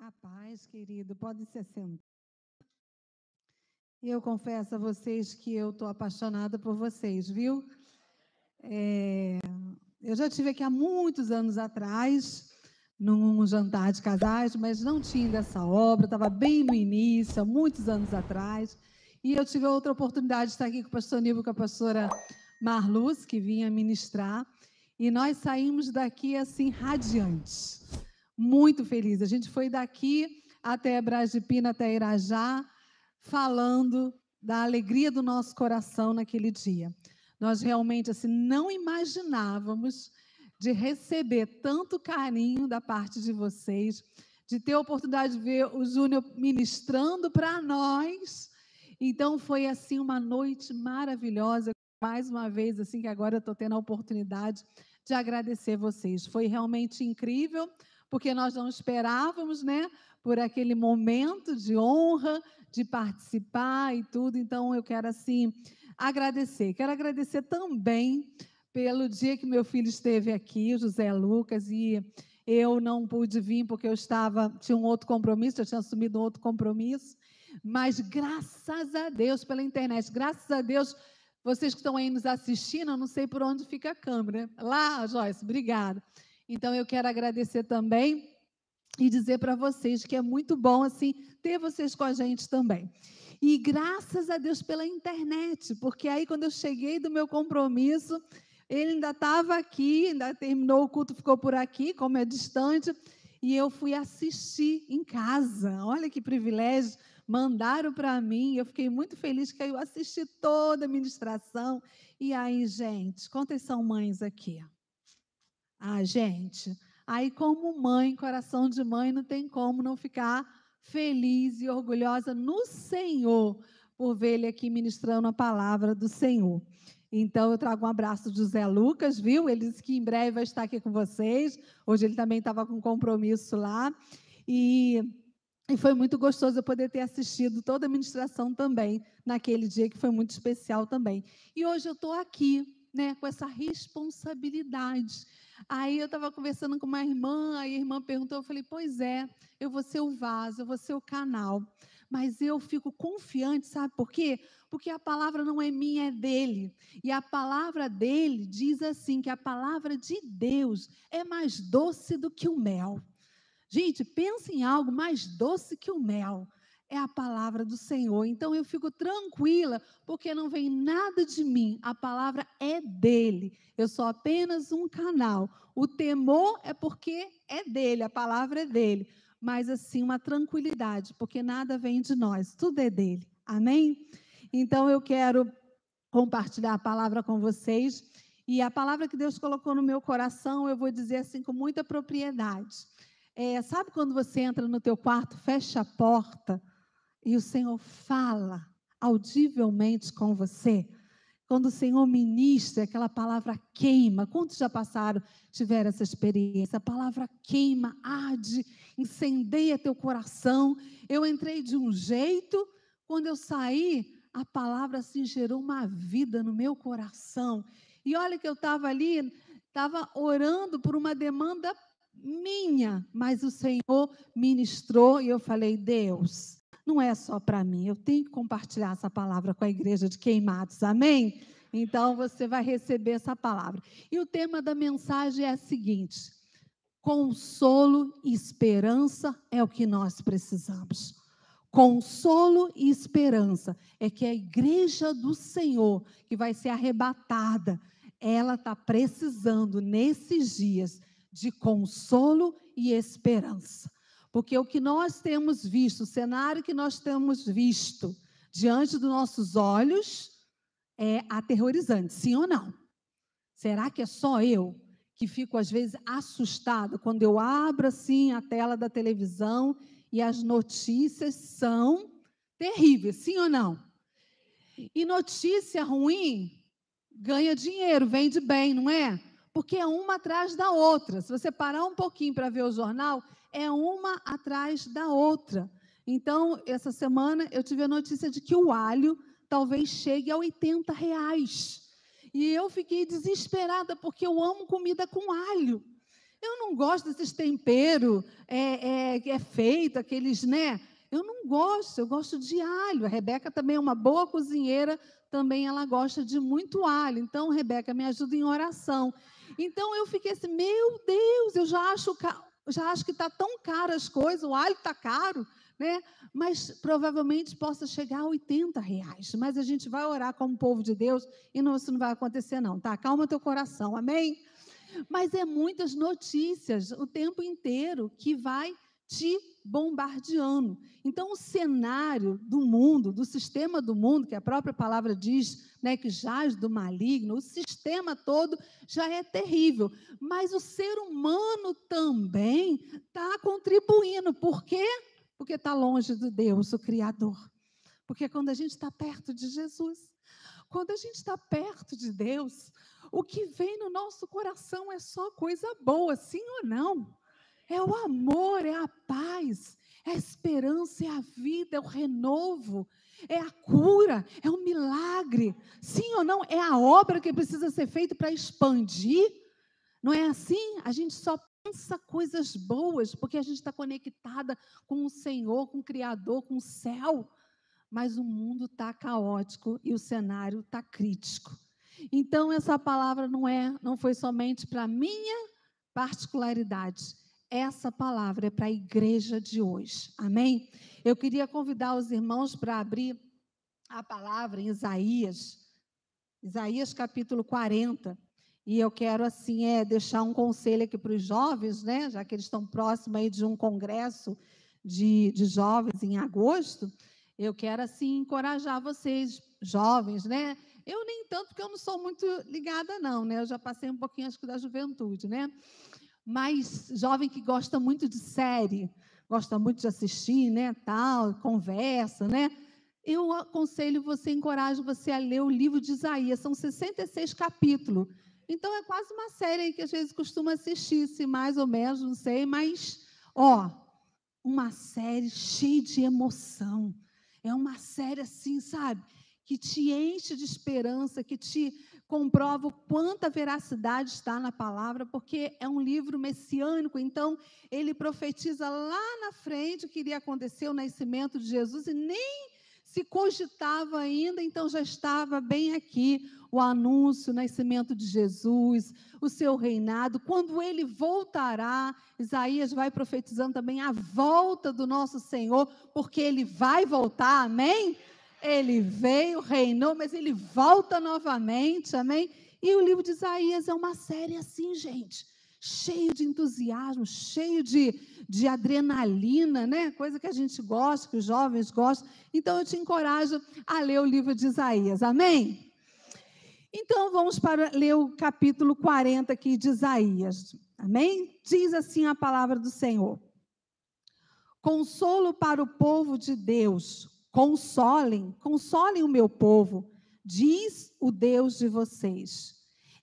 A paz, querido, pode se assentar. Eu confesso a vocês que eu estou apaixonada por vocês, viu? Eu já estive aqui há muitos anos atrás, num jantar de casais, mas não tinha ainda essa obra, estava bem no início, há muitos anos atrás. E eu tive a outra oportunidade de estar aqui com o pastor Nível, com a pastora Marluz, que vinha ministrar. E nós saímos daqui assim, radiantes, muito felizes. A gente foi daqui até Brás de Pina, até Irajá, falando da alegria do nosso coração naquele dia. Nós realmente assim não imaginávamos de receber tanto carinho da parte de vocês, de ter a oportunidade de ver o Júnior ministrando para nós. Então foi assim uma noite maravilhosa, mais uma vez assim que agora eu estou tendo a oportunidade de agradecer vocês. Foi realmente incrível, porque nós não esperávamos, né, por aquele momento de honra, de participar e tudo. Então eu quero assim agradecer. Quero agradecer também pelo dia que meu filho esteve aqui, o José Lucas, e eu não pude vir porque eu tinha um outro compromisso, eu tinha assumido um outro compromisso, mas graças a Deus pela internet, graças a Deus, vocês que estão aí nos assistindo, eu não sei por onde fica a câmera. Lá, Joyce, obrigada. Então eu quero agradecer também e dizer para vocês que é muito bom assim ter vocês com a gente também. E graças a Deus pela internet, porque aí quando eu cheguei do meu compromisso, ele ainda estava aqui, ainda terminou o culto, ficou por aqui, como é distante, e eu fui assistir em casa. Olha que privilégio, mandaram para mim, eu fiquei muito feliz que eu assisti toda a ministração. E aí, gente, quantas são mães aqui? Ah, gente, aí como mãe, coração de mãe, não tem como não ficar feliz e orgulhosa no Senhor por ver ele aqui ministrando a palavra do Senhor. Então, eu trago um abraço do José Lucas, viu? Ele disse que em breve vai estar aqui com vocês. Hoje ele também estava com compromisso lá. E foi muito gostoso eu poder ter assistido toda a ministração também, naquele dia que foi muito especial também. E hoje eu estou aqui, né, com essa responsabilidade. Aí eu estava conversando com uma irmã, aí a irmã perguntou, eu falei, pois é, eu vou ser o vaso, eu vou ser o canal. Mas eu fico confiante, sabe por quê? Porque a palavra não é minha, é dele. E a palavra dele diz assim, que a palavra de Deus é mais doce do que o mel. Gente, pensa em algo mais doce que o mel. É a palavra do Senhor. Então eu fico tranquila, porque não vem nada de mim. A palavra é dele. Eu sou apenas um canal. O temor é porque é dele, a palavra é dele. Mas assim, uma tranquilidade, porque nada vem de nós, tudo é dele. Amém? Então eu quero compartilhar a palavra com vocês. E a palavra que Deus colocou no meu coração, eu vou dizer assim com muita propriedade. Sabe quando você entra no teu quarto, fecha a porta e o Senhor fala audivelmente com você? Quando o Senhor ministra, aquela palavra queima. Quantos já tiveram essa experiência? A palavra queima, arde, incendeia teu coração. Eu entrei de um jeito, quando eu saí, a palavra assim gerou uma vida no meu coração. E olha que eu estava ali, estava orando por uma demanda minha, mas o Senhor ministrou e eu falei, Deus, não é só para mim, eu tenho que compartilhar essa palavra com a igreja de Queimados, amém? Então você vai receber essa palavra. E o tema da mensagem é o seguinte: consolo e esperança é o que nós precisamos. Consolo e esperança é que a igreja do Senhor, que vai ser arrebatada, ela está precisando nesses dias de consolo e esperança. Porque o que nós temos visto, o cenário que nós temos visto diante dos nossos olhos é aterrorizante, sim ou não? Será que é só eu que fico às vezes assustada quando eu abro assim a tela da televisão e as notícias são terríveis, sim ou não? E notícia ruim ganha dinheiro, vende bem, não é? Porque é uma atrás da outra. Se você parar um pouquinho para ver o jornal, é uma atrás da outra. Então, essa semana eu tive a notícia de que o alho talvez chegue a R$ 80. E eu fiquei desesperada, porque eu amo comida com alho. Eu não gosto desses temperos que é feito, aqueles, né? Eu não gosto, eu gosto de alho. A Rebeca também é uma boa cozinheira, também ela gosta de muito alho. Então, Rebeca, me ajuda em oração. Então, eu fiquei assim, meu Deus, eu já acho que está tão caro as coisas, o alho está caro, né? Mas provavelmente possa chegar a R$ 80. Mas a gente vai orar como povo de Deus e não, isso não vai acontecer, não, tá? Calma teu coração, amém? Mas é muitas notícias o tempo inteiro que vai te bombardeando. Então, o cenário do mundo, do sistema do mundo, que a própria palavra diz, né, que jaz do maligno, o sistema todo já é terrível. Mas o ser humano também está contribuindo. Por quê? Porque está longe de Deus, o Criador. Porque quando a gente está perto de Jesus, quando a gente está perto de Deus, o que vem no nosso coração é só coisa boa, sim ou não? É o amor, é a paz, é a esperança, é a vida, é o renovo, é a cura, é o milagre. Sim ou não? É a obra que precisa ser feita para expandir. Não é assim? A gente só pensa coisas boas, porque a gente está conectada com o Senhor, com o Criador, com o céu. Mas o mundo está caótico e o cenário está crítico. Então, essa palavra não foi somente para a minha particularidade. Essa palavra é para a igreja de hoje. Amém? Eu queria convidar os irmãos para abrir a palavra em Isaías capítulo 40. E eu quero, assim, deixar um conselho aqui para os jovens, né? Já que eles estão próximos aí de um congresso de jovens em agosto. Eu quero, assim, encorajar vocês, jovens, né? Eu nem tanto, porque eu não sou muito ligada, não, né? Eu já passei um pouquinho, acho que, da juventude, né? Mas jovem que gosta muito de série, gosta muito de assistir, né? Tal, conversa, né? Eu aconselho você, encorajo você a ler o livro de Isaías. São 66 capítulos. Então, é quase uma série aí que, às vezes, costuma assistir, se mais ou menos, não sei. Mas, uma série cheia de emoção. É uma série assim, sabe, que te enche de esperança, que te comprova o quanta veracidade está na palavra, porque é um livro messiânico, então ele profetiza lá na frente o que iria acontecer, o nascimento de Jesus, e nem se cogitava ainda, então já estava bem aqui o anúncio, o nascimento de Jesus, o seu reinado, quando ele voltará. Isaías vai profetizando também a volta do nosso Senhor, porque ele vai voltar, amém? Ele veio, reinou, mas ele volta novamente, amém? E o livro de Isaías é uma série assim, gente, cheio de entusiasmo, cheio de adrenalina, né? Coisa que a gente gosta, que os jovens gostam. Então, eu te encorajo a ler o livro de Isaías, amém? Então, vamos para ler o capítulo 40 aqui de Isaías, amém? Diz assim a palavra do Senhor: consolo para o povo de Deus, consolem o meu povo, diz o Deus de vocês.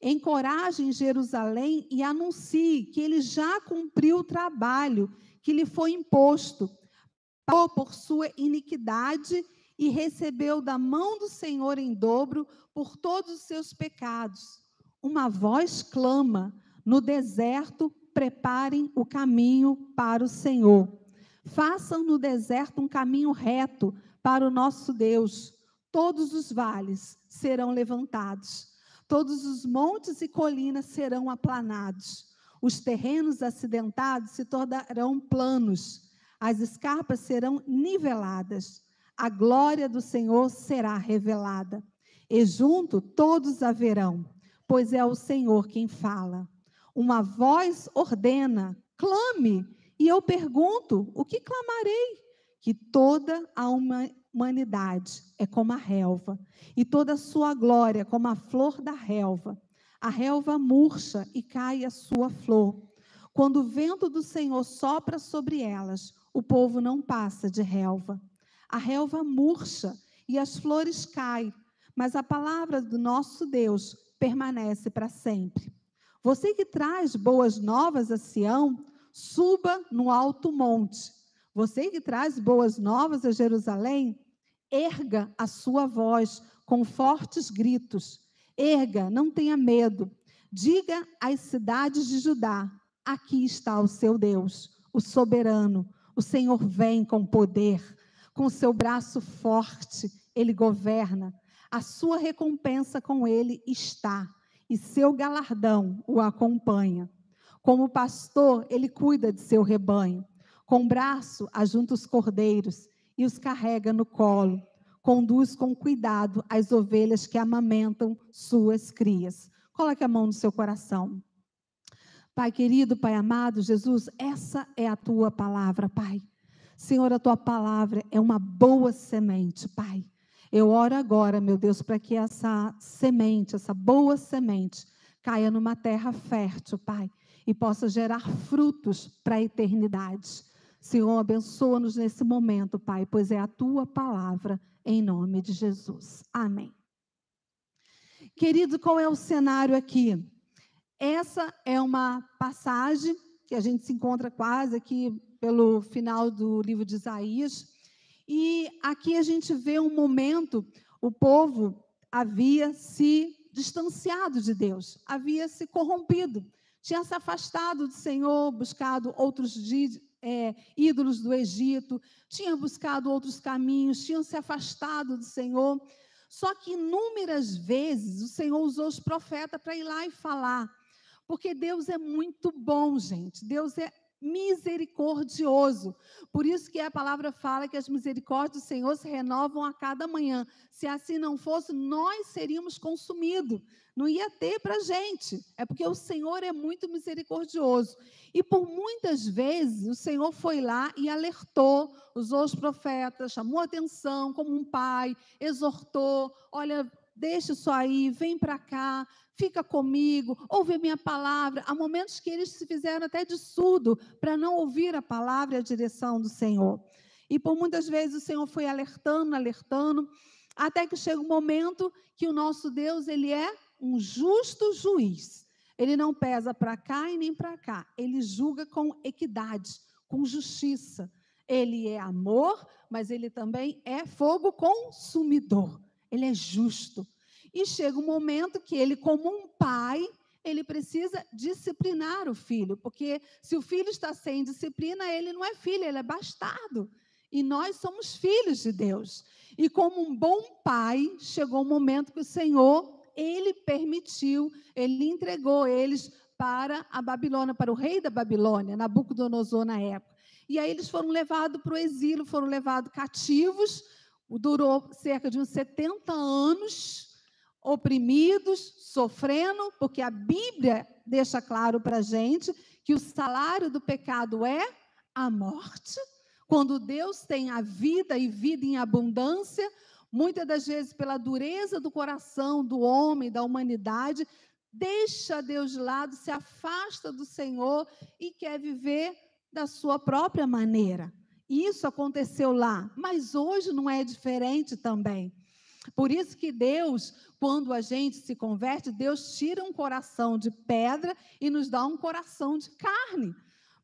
Encorajem Jerusalém e anuncie que ele já cumpriu o trabalho que lhe foi imposto, pagou por sua iniquidade e recebeu da mão do Senhor em dobro por todos os seus pecados. Uma voz clama: no deserto, preparem o caminho para o Senhor. Façam no deserto um caminho reto para o nosso Deus. Todos os vales serão levantados, todos os montes e colinas serão aplanados. Os terrenos acidentados se tornarão planos, as escarpas serão niveladas. A glória do Senhor será revelada. E junto todos a verão, pois é o Senhor quem fala. Uma voz ordena: clame. E eu pergunto: o que clamarei? Que toda a humanidade é como a relva, e toda a sua glória como a flor da relva. A relva murcha e cai a sua flor. Quando o vento do Senhor sopra sobre elas, o povo não passa de relva. A relva murcha e as flores caem, mas a palavra do nosso Deus permanece para sempre. Você que traz boas novas a Sião, suba no alto monte. Você que traz boas novas a Jerusalém, erga a sua voz com fortes gritos. Erga, não tenha medo. Diga às cidades de Judá: aqui está o seu Deus, o soberano. O Senhor vem com poder, com o seu braço forte, ele governa. A sua recompensa com ele está, e seu galardão o acompanha. Como pastor, ele cuida de seu rebanho. Com o braço, ajunta os cordeiros e os carrega no colo. Conduz com cuidado as ovelhas que amamentam suas crias. Coloque a mão no seu coração. Pai querido, Pai amado, Jesus, essa é a tua palavra, Pai. Senhor, a tua palavra é uma boa semente, Pai. Eu oro agora, meu Deus, para que essa semente, essa boa semente, caia numa terra fértil, Pai, e possa gerar frutos para a eternidade. Senhor, abençoa-nos nesse momento, Pai, pois é a tua palavra, em nome de Jesus. Amém. Querido, qual é o cenário aqui? Essa é uma passagem que a gente se encontra quase aqui pelo final do livro de Isaías. E aqui a gente vê um momento, o povo havia se distanciado de Deus, havia se corrompido, tinha se afastado do Senhor, buscado outros ídolos do Egito, tinha buscado outros caminhos, tinham se afastado do Senhor. Só que inúmeras vezes o Senhor usou os profetas para ir lá e falar. Porque Deus é muito bom, gente. Deus é misericordioso. Por isso que a palavra fala que as misericórdias do Senhor se renovam a cada manhã. Se assim não fosse, nós seríamos consumidos. Não ia ter para a gente. É porque o Senhor é muito misericordioso. E por muitas vezes o Senhor foi lá e alertou, usou os profetas, chamou atenção como um pai, exortou, olha, deixa isso aí, vem para cá, fica comigo, ouve a minha palavra. Há momentos que eles se fizeram até de surdo para não ouvir a palavra e a direção do Senhor. E por muitas vezes o Senhor foi alertando, até que chega um momento que o nosso Deus, ele é um justo juiz. Ele não pesa para cá e nem para cá. Ele julga com equidade, com justiça. Ele é amor, mas ele também é fogo consumidor. Ele é justo. E chega um momento que ele, como um pai, ele precisa disciplinar o filho, porque se o filho está sem disciplina, ele não é filho, ele é bastardo. E nós somos filhos de Deus. E como um bom pai, chegou um momento que o Senhor, ele permitiu, ele entregou eles para a Babilônia, para o rei da Babilônia, Nabucodonosor na época. E aí eles foram levados para o exílio, foram levados cativos, durou cerca de uns 70 anos, oprimidos, sofrendo, porque a Bíblia deixa claro para a gente que o salário do pecado é a morte. Quando Deus tem a vida e vida em abundância, muitas das vezes pela dureza do coração do homem, da humanidade, deixa Deus de lado, se afasta do Senhor e quer viver da sua própria maneira. Isso aconteceu lá, mas hoje não é diferente também. Por isso que Deus, quando a gente se converte, Deus tira um coração de pedra e nos dá um coração de carne.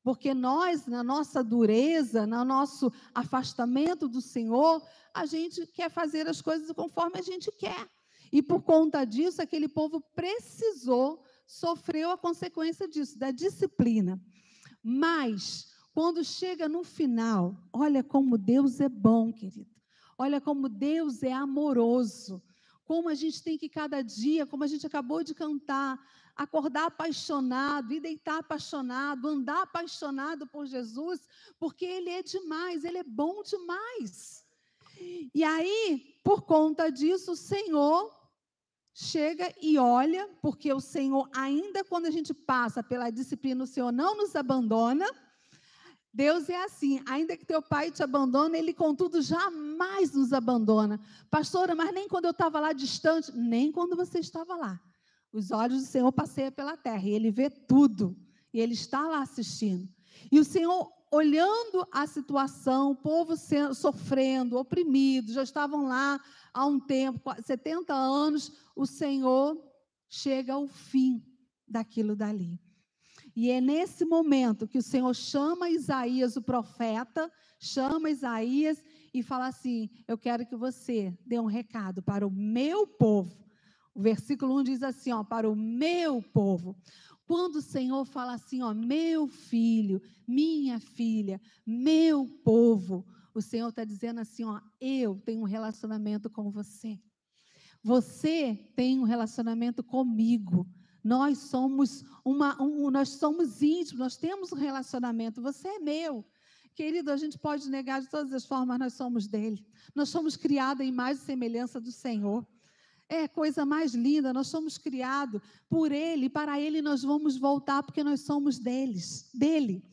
Porque nós, na nossa dureza, no nosso afastamento do Senhor, a gente quer fazer as coisas conforme a gente quer. E por conta disso, aquele povo sofreu a consequência disso, da disciplina. Mas, quando chega no final, olha como Deus é bom, querido. Olha como Deus é amoroso. Como a gente tem que cada dia, como a gente acabou de cantar, acordar apaixonado, e deitar apaixonado, andar apaixonado por Jesus, porque Ele é demais, Ele é bom demais. E aí, por conta disso, o Senhor chega e olha, porque o Senhor, ainda quando a gente passa pela disciplina, o Senhor não nos abandona. Deus é assim, ainda que teu pai te abandone, Ele, contudo, jamais nos abandona. Pastora, mas nem quando eu estava lá distante, nem quando você estava lá. Os olhos do Senhor passeiam pela terra, e Ele vê tudo, e Ele está lá assistindo. E o Senhor, olhando a situação, o povo sofrendo, oprimido, já estavam lá há um tempo, 70 anos, o Senhor chega ao fim daquilo dali. E é nesse momento que o Senhor chama Isaías, o profeta, chama Isaías e fala assim: eu quero que você dê um recado para o meu povo. O versículo 1 diz assim, para o meu povo. Quando o Senhor fala assim, ó, meu filho, minha filha, meu povo, o Senhor está dizendo assim, ó, eu tenho um relacionamento com você. Você tem um relacionamento comigo. Nós somos nós somos íntimos, nós temos um relacionamento. Você é meu. Querido, a gente pode negar de todas as formas, nós somos dele. Nós somos criados em imagem e semelhança do Senhor. É a coisa mais linda, nós somos criados por ele, e para ele nós vamos voltar, porque nós somos dele.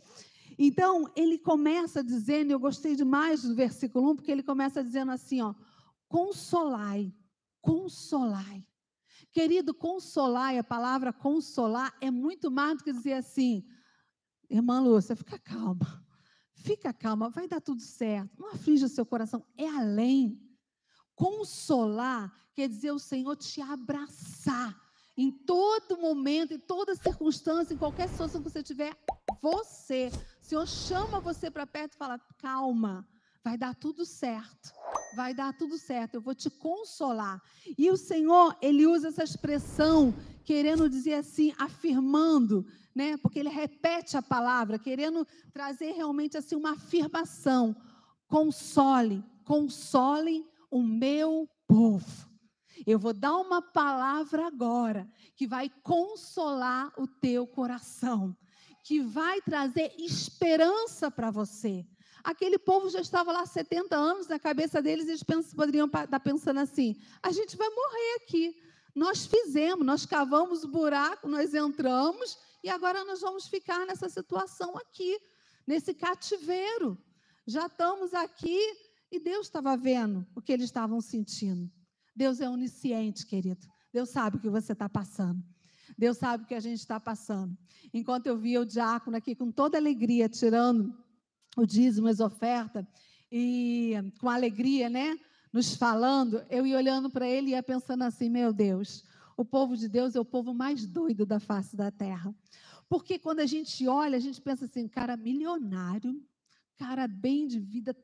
Então, ele começa dizendo, eu gostei demais do versículo 1, porque ele começa dizendo assim, ó, consolai. Consolai. Querido, consolar, a palavra consolar é muito mais do que dizer assim, irmã Lúcia, fica calma, vai dar tudo certo, não aflige o seu coração, é além. Consolar quer dizer o Senhor te abraçar em todo momento, em toda circunstância, em qualquer situação que você tiver, o Senhor chama você para perto e fala, calma, vai dar tudo certo. Vai dar tudo certo, eu vou te consolar. E o Senhor, ele usa essa expressão, querendo dizer assim, afirmando, né? Porque ele repete a palavra, querendo trazer realmente assim uma afirmação. Consolem o meu povo. Eu vou dar uma palavra agora, que vai consolar o teu coração, que vai trazer esperança para você. Aquele povo já estava lá 70 anos, na cabeça deles, eles poderiam estar pensando assim, a gente vai morrer aqui. Nós fizemos, nós cavamos o buraco, nós entramos, e agora nós vamos ficar nessa situação aqui, nesse cativeiro. Já estamos aqui, e Deus estava vendo o que eles estavam sentindo. Deus é onisciente, querido. Deus sabe o que você está passando. Deus sabe o que a gente está passando. Enquanto eu via o diácono aqui com toda alegria, tirando o dízimo, as ofertas, e com alegria, né, nos falando, eu ia olhando para ele e ia pensando assim, meu Deus, o povo de Deus é o povo mais doido da face da terra. Porque quando a gente olha, a gente pensa assim, cara milionário, cara bem de vida,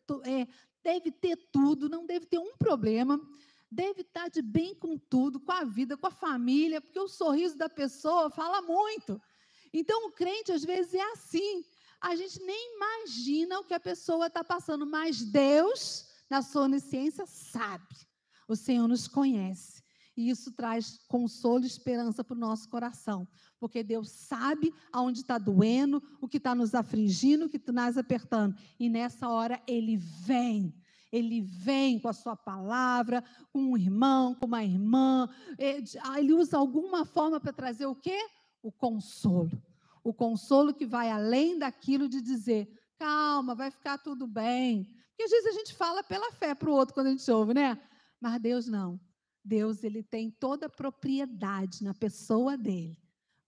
deve ter tudo, não deve ter um problema, deve estar de bem com tudo, com a vida, com a família, porque o sorriso da pessoa fala muito. Então, o crente, às vezes, é assim. A gente nem imagina o que a pessoa está passando, mas Deus, na sua onisciência, sabe. O Senhor nos conhece. E isso traz consolo e esperança para o nosso coração. Porque Deus sabe aonde está doendo, o que está nos afligindo, o que está nos apertando. E nessa hora, Ele vem com a sua palavra, com um irmão, com uma irmã. Ele usa alguma forma para trazer o quê? O consolo. O consolo que vai além daquilo de dizer, calma, vai ficar tudo bem. Porque às vezes a gente fala pela fé para o outro quando a gente ouve, né? Mas Deus não. Deus, ele tem toda a propriedade na pessoa dele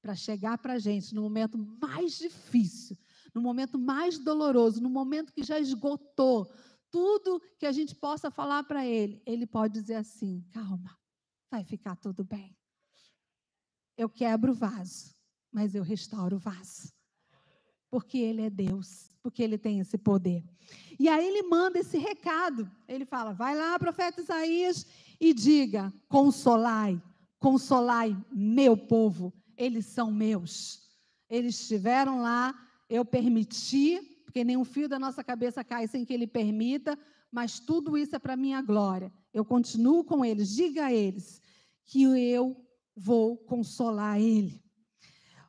para chegar para a gente no momento mais difícil, no momento mais doloroso, no momento que já esgotou tudo que a gente possa falar para ele. Ele pode dizer assim, calma, vai ficar tudo bem. Eu quebro o vaso, mas eu restauro o vaso. Porque ele é Deus, porque ele tem esse poder. E aí ele manda esse recado. Ele fala, vai lá, profeta Isaías, e diga, consolai meu povo, eles são meus. Eles estiveram lá, eu permiti, porque nenhum fio da nossa cabeça cai sem que ele permita, mas tudo isso é para a minha glória. Eu continuo com eles, diga a eles que eu vou consolar ele.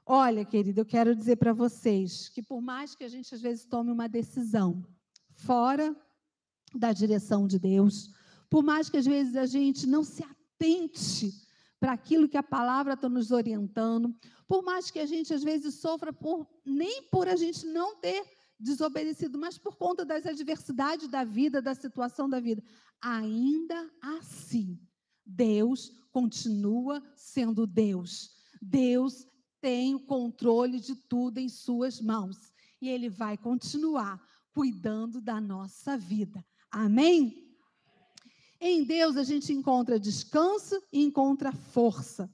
Olha, querido, eu quero dizer para vocês que por mais que a gente às vezes tome uma decisão fora da direção de Deus, por mais que às vezes a gente não se atente para aquilo que a palavra está nos orientando, por mais que a gente às vezes sofra nem por a gente não ter desobedecido, mas por conta das adversidades da vida, da situação da vida, ainda assim, Deus continua sendo Deus. Deus tem o controle de tudo em suas mãos. E Ele vai continuar cuidando da nossa vida. Amém? Em Deus a gente encontra descanso e encontra força.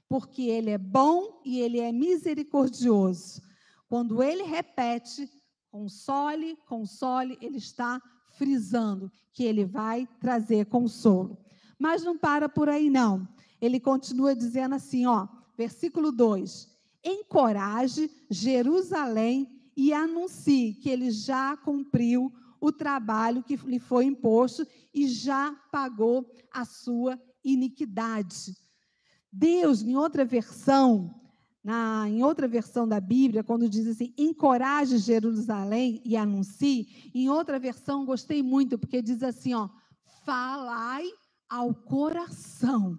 Porque Ele é bom e Ele é misericordioso. Quando Ele repete, console, Ele está frisando que Ele vai trazer consolo. Mas não para por aí não. Ele continua dizendo assim, ó, versículo 2. encoraje Jerusalém e anuncie que ele já cumpriu o trabalho que lhe foi imposto e já pagou a sua iniquidade. Deus, em outra versão da Bíblia, quando diz assim, encoraje Jerusalém e anuncie, em outra versão, gostei muito, porque diz assim, ó, falai ao coração.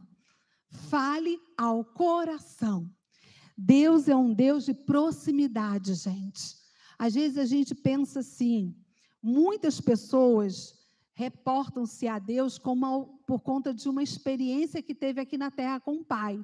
Fale ao coração. Deus é um Deus de proximidade, gente. Às vezes a gente pensa assim, muitas pessoas reportam-se a Deus por conta de uma experiência que teve aqui na Terra com o Pai.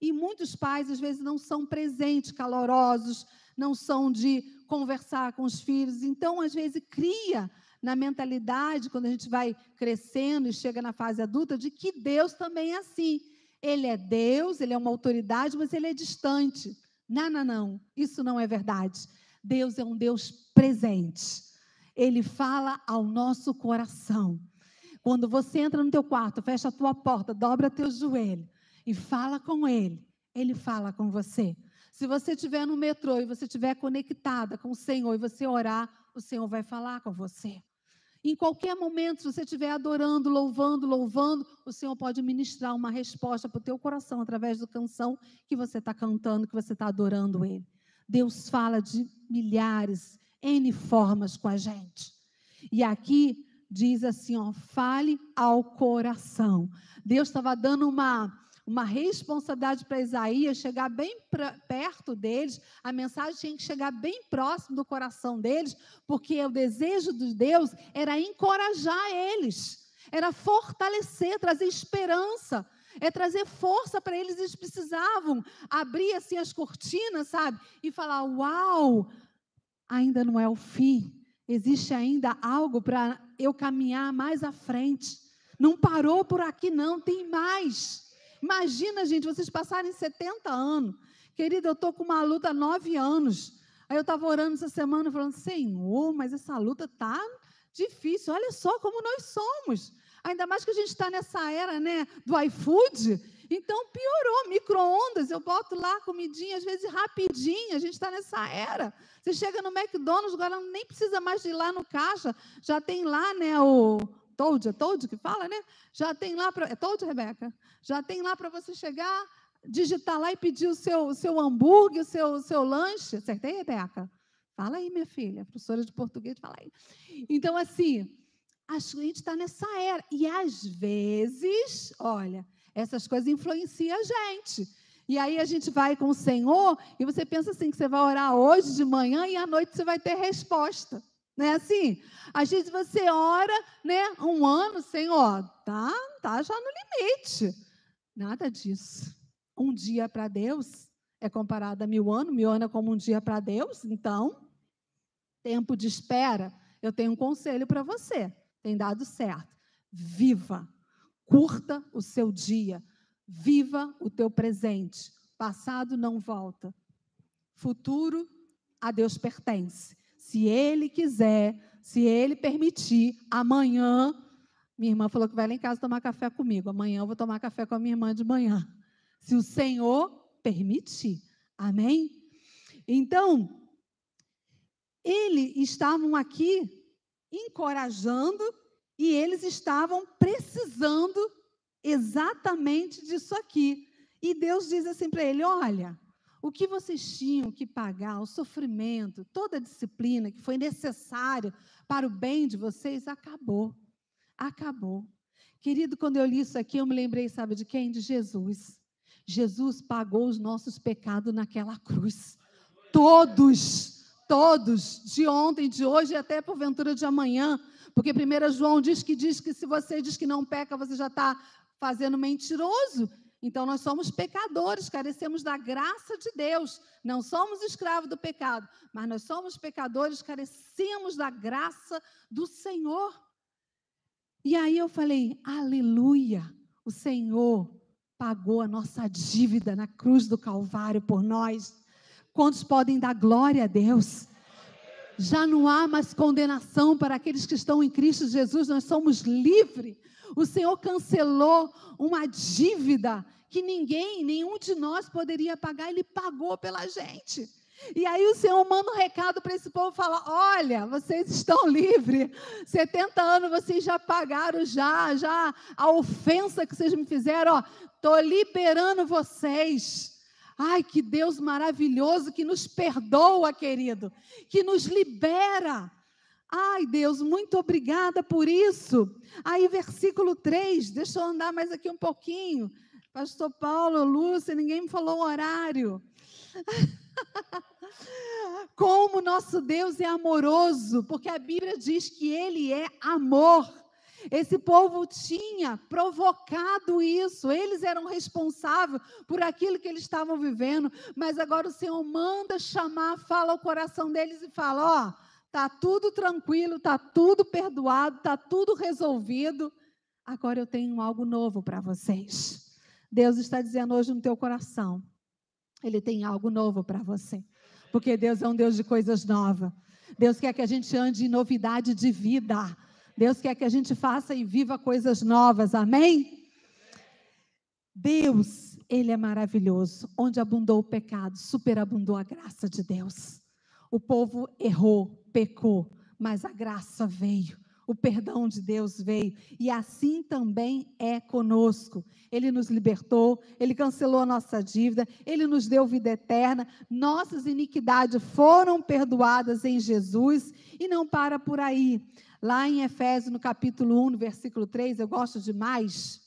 E muitos pais, às vezes, não são presentes, calorosos, não são de conversar com os filhos. Então, às vezes, cria na mentalidade, quando a gente vai crescendo e chega na fase adulta, de que Deus também é assim. Ele é Deus, ele é uma autoridade, mas ele é distante. Não, isso não é verdade. Deus é um Deus presente. Ele fala ao nosso coração. Quando você entra no teu quarto, fecha a tua porta, dobra teu joelho e fala com ele, ele fala com você. Se você estiver no metrô e você estiver conectada com o Senhor e você orar, o Senhor vai falar com você. Em qualquer momento, se você estiver adorando, louvando, o Senhor pode ministrar uma resposta para o teu coração através da canção que você está cantando, que você está adorando Ele. Deus fala de milhares, N formas com a gente. E aqui diz assim, ó, fale ao coração. Deus estava dando uma responsabilidade para Isaías chegar bem perto deles, a mensagem tinha que chegar bem próximo do coração deles, porque o desejo de Deus era encorajar eles, era fortalecer, trazer esperança, trazer força para eles. Eles precisavam abrir assim as cortinas, sabe, e falar, uau, ainda não é o fim, existe ainda algo para eu caminhar mais à frente, não parou por aqui não, tem mais. Imagina, gente, vocês passarem 70 anos. Querida, eu estou com uma luta há 9 anos. Aí eu estava orando essa semana, falando, Senhor, mas essa luta está difícil. Olha só como nós somos. Ainda mais que a gente está nessa era, né, do iFood. Então, piorou. Micro-ondas, eu boto lá comidinha, às vezes rapidinho. A gente está nessa era. Você chega no McDonald's, agora nem precisa mais de ir lá no caixa. Já tem lá, né, o... Toad que fala, né? Já tem lá para... É Toad, Rebeca? Já tem lá para você chegar, digitar lá e pedir o seu hambúrguer, o seu lanche. Acertei, Rebeca? Fala aí, minha filha. Professora de português, fala aí. Então, assim, a gente está nessa era. E, às vezes, olha, essas coisas influenciam a gente. E aí a gente vai com o Senhor e você pensa assim, que você vai orar hoje de manhã e à noite você vai ter resposta. Não é assim? Às vezes você ora, né, 1 ano, Senhor, tá já no limite. Nada disso. Um dia para Deus é comparado a 1000 anos, 1000 anos é como um dia para Deus. Então, tempo de espera, eu tenho um conselho para você, tem dado certo. Viva, curta o seu dia, viva o teu presente. Passado não volta, futuro a Deus pertence. Se Ele quiser, se Ele permitir, amanhã, minha irmã falou que vai lá em casa tomar café comigo, amanhã eu vou tomar café com a minha irmã de manhã, se o Senhor permitir, amém? Então, eles estavam aqui encorajando e eles estavam precisando exatamente disso aqui, e Deus diz assim para ele, olha, o que vocês tinham que pagar, o sofrimento, toda a disciplina que foi necessária para o bem de vocês, acabou. Acabou. Querido, quando eu li isso aqui, eu me lembrei, sabe de quem? De Jesus. Jesus pagou os nossos pecados naquela cruz. Todos, de ontem, de hoje e até porventura de amanhã. Porque 1 João diz que se você diz que não peca, você já está fazendo mentiroso. Então, nós somos pecadores, carecemos da graça de Deus. Não somos escravos do pecado, mas nós somos pecadores, carecemos da graça do Senhor. E aí eu falei, aleluia, o Senhor pagou a nossa dívida na cruz do Calvário por nós. Quantos podem dar glória a Deus? Já não há mais condenação para aqueles que estão em Cristo Jesus, nós somos livres. O Senhor cancelou uma dívida que nenhum de nós poderia pagar, ele pagou pela gente. E aí o Senhor manda um recado para esse povo, fala: olha, vocês estão livres, 70 anos vocês já pagaram, já a ofensa que vocês me fizeram, estou liberando vocês. Ai, que Deus maravilhoso, que nos perdoa, querido, que nos libera. Ai, Deus, muito obrigada por isso. Aí, versículo 3, deixa eu andar mais aqui um pouquinho. Pastor Paulo, Lúcia, ninguém me falou o horário. Como nosso Deus é amoroso, porque a Bíblia diz que Ele é amor. Esse povo tinha provocado isso, eles eram responsáveis por aquilo que eles estavam vivendo, mas agora o Senhor manda chamar, fala ao coração deles e fala: está tudo tranquilo, está tudo perdoado, está tudo resolvido, agora eu tenho algo novo para vocês. Deus está dizendo hoje no teu coração, Ele tem algo novo para você, porque Deus é um Deus de coisas novas. Deus quer que a gente ande em novidade de vida. Deus quer que a gente faça e viva coisas novas, amém? Deus, Ele é maravilhoso. Onde abundou o pecado, superabundou a graça de Deus. O povo errou, pecou, mas a graça veio. O perdão de Deus veio, e assim também é conosco. Ele nos libertou, Ele cancelou a nossa dívida, Ele nos deu vida eterna, nossas iniquidades foram perdoadas em Jesus, e não para por aí. Lá em Efésios, no capítulo 1, no versículo 3, eu gosto demais,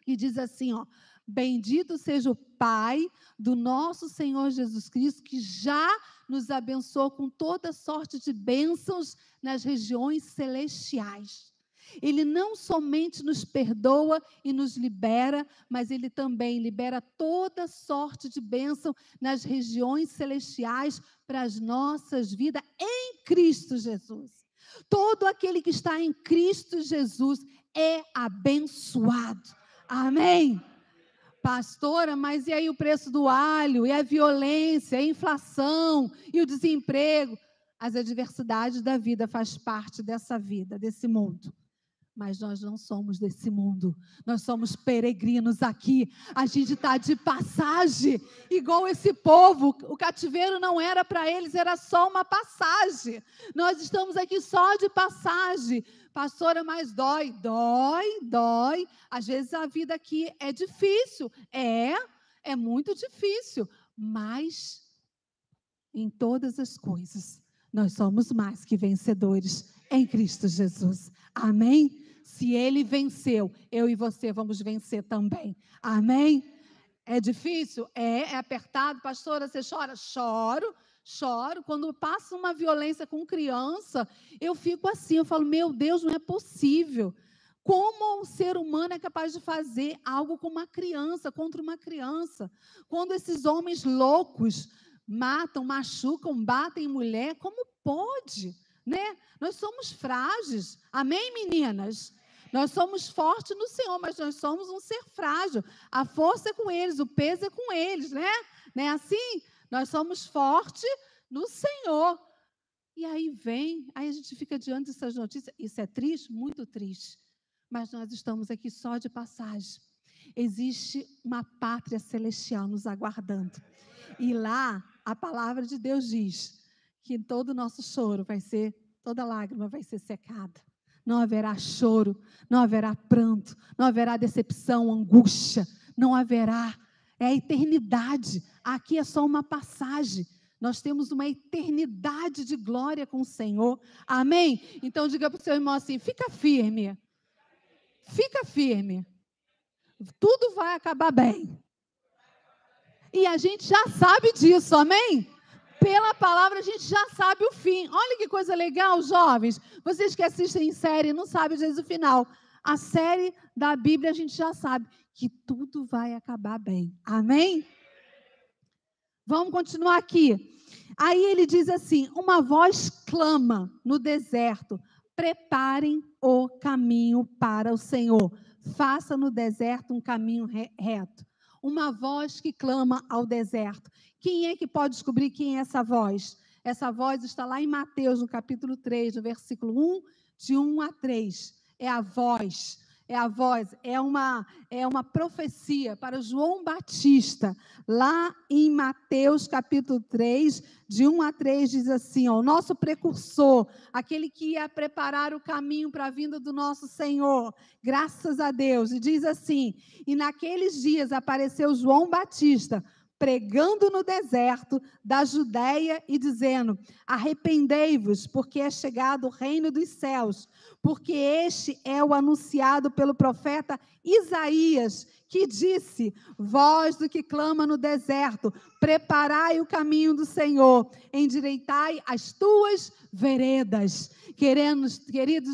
e diz assim, bendito seja o Pai do nosso Senhor Jesus Cristo, que já nos abençoou com toda sorte de bênçãos nas regiões celestiais. Ele não somente nos perdoa e nos libera, mas Ele também libera toda sorte de bênção nas regiões celestiais para as nossas vidas em Cristo Jesus. Todo aquele que está em Cristo Jesus é abençoado. Amém? Pastora, mas e aí o preço do alho, e a violência, a inflação, e o desemprego? As adversidades da vida faz parte dessa vida, desse mundo. Mas nós não somos desse mundo, nós somos peregrinos aqui, a gente está de passagem, igual esse povo, o cativeiro não era para eles, era só uma passagem, nós estamos aqui só de passagem. Pastora, mas dói, às vezes a vida aqui é difícil, é muito difícil, mas em todas as coisas, nós somos mais que vencedores em Cristo Jesus, amém? Se Ele venceu, eu e você vamos vencer também, amém? É difícil? É apertado, pastora, você chora? Choro, quando passa uma violência com criança, eu fico assim, eu falo, meu Deus, não é possível, como um ser humano é capaz de fazer algo com uma criança, contra uma criança, quando esses homens loucos matam, machucam, batem mulher, como pode, né? Nós somos frágeis, amém, meninas? Nós somos fortes no Senhor, mas nós somos um ser frágil, a força é com eles, o peso é com eles, né? Não é assim? Nós somos fortes no Senhor. E aí a gente fica diante dessas notícias. Isso é triste? Muito triste. Mas nós estamos aqui só de passagem. Existe uma pátria celestial nos aguardando. E lá, a palavra de Deus diz que todo o nosso choro toda lágrima vai ser secada. Não haverá choro, não haverá pranto, não haverá decepção, angústia, não haverá. É a eternidade. Aqui é só uma passagem. Nós temos uma eternidade de glória com o Senhor. Amém? Então diga para o seu irmão assim, fica firme. Fica firme. Tudo vai acabar bem. E a gente já sabe disso, amém? Pela palavra a gente já sabe o fim. Olha que coisa legal, jovens. Vocês que assistem série não sabem às vezes o final. A série da Bíblia a gente já sabe que tudo vai acabar bem. Amém? Vamos continuar aqui. Aí ele diz assim, uma voz clama no deserto, preparem o caminho para o Senhor. Faça no deserto um caminho reto. Uma voz que clama ao deserto. Quem é que pode descobrir quem é essa voz? Essa voz está lá em Mateus, no capítulo 3, no versículo 1, de 1 a 3. É a voz é a voz, é uma profecia para João Batista. Lá em Mateus capítulo 3, de 1 a 3, diz assim, ó, o nosso precursor, aquele que ia preparar o caminho para a vinda do nosso Senhor, graças a Deus, e diz assim, e naqueles dias apareceu João Batista, pregando no deserto da Judeia e dizendo, arrependei-vos, porque é chegado o reino dos céus, porque este é o anunciado pelo profeta Isaías, que disse, voz do que clama no deserto, preparai o caminho do Senhor, endireitai as tuas veredas. Queridos,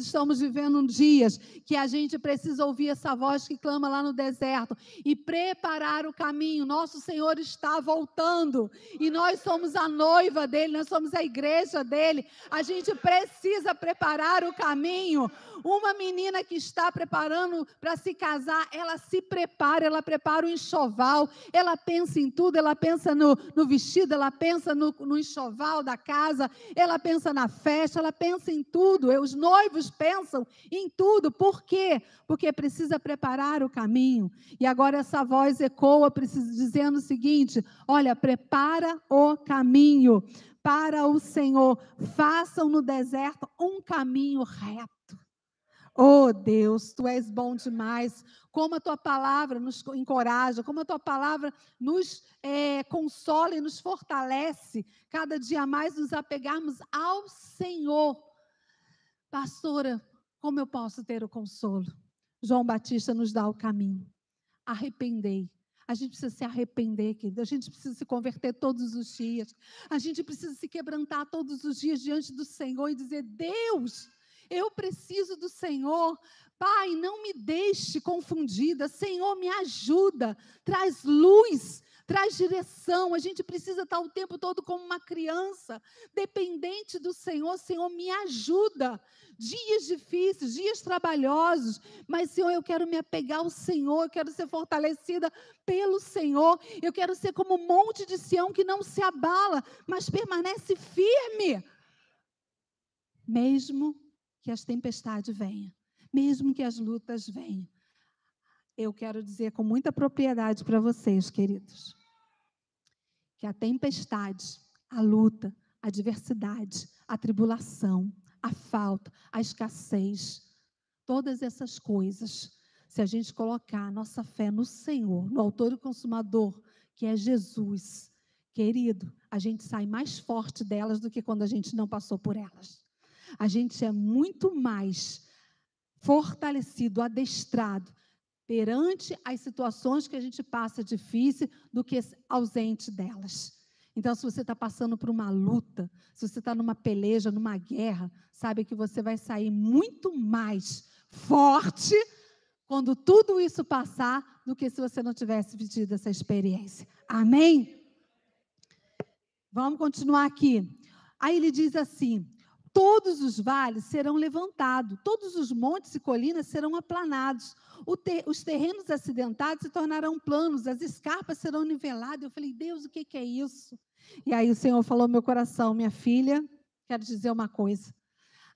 estamos vivendo dias que a gente precisa ouvir essa voz que clama lá no deserto e preparar o caminho. Nosso Senhor está voltando e nós somos a noiva dele, nós somos a igreja dele. A gente precisa preparar o caminho. Uma menina que está preparando para se casar, ela se prepara, ela prepara o enxoval, ela pensa em tudo, ela pensa no vestido, ela pensa no enxoval da casa, ela pensa na festa, ela pensa em tudo. Os noivos pensam em tudo. Por quê? Porque precisa preparar o caminho. E agora essa voz ecoa, dizendo o seguinte, olha, prepara o caminho para o Senhor, façam no deserto um caminho reto. Oh Deus, Tu és bom demais, como a Tua palavra nos encoraja, como a Tua palavra nos consola e nos fortalece, cada dia mais nos apegarmos ao Senhor. Pastora, como eu posso ter o consolo? João Batista nos dá o caminho. Arrependei. A gente precisa se arrepender, querido. A gente precisa se converter todos os dias. A gente precisa se quebrantar todos os dias diante do Senhor e dizer, Deus, eu preciso do Senhor. Pai, não me deixe confundida. Senhor, me ajuda. Traz luz, traz direção. A gente precisa estar o tempo todo como uma criança, dependente do Senhor. Senhor, me ajuda. Dias difíceis, dias trabalhosos, mas, Senhor, eu quero me apegar ao Senhor, eu quero ser fortalecida pelo Senhor, eu quero ser como um monte de Sião que não se abala, mas permanece firme. Mesmo que as tempestades venham, mesmo que as lutas venham, eu quero dizer com muita propriedade para vocês, queridos, que a tempestade, a luta, a adversidade, a tribulação, a falta, a escassez, todas essas coisas, se a gente colocar a nossa fé no Senhor, no autor e consumador, que é Jesus, querido, a gente sai mais forte delas do que quando a gente não passou por elas. A gente é muito mais fortalecido, adestrado, perante as situações que a gente passa difícil do que ausente delas. Então, se você está passando por uma luta, se você está numa peleja, numa guerra, sabe que você vai sair muito mais forte quando tudo isso passar do que se você não tivesse vivido essa experiência. Amém? Vamos continuar aqui. Aí ele diz assim, todos os vales serão levantados, todos os montes e colinas serão aplanados, os terrenos acidentados se tornarão planos, as escarpas serão niveladas. Eu falei, Deus, o que é isso? E aí o Senhor falou no meu coração, minha filha, quero dizer uma coisa,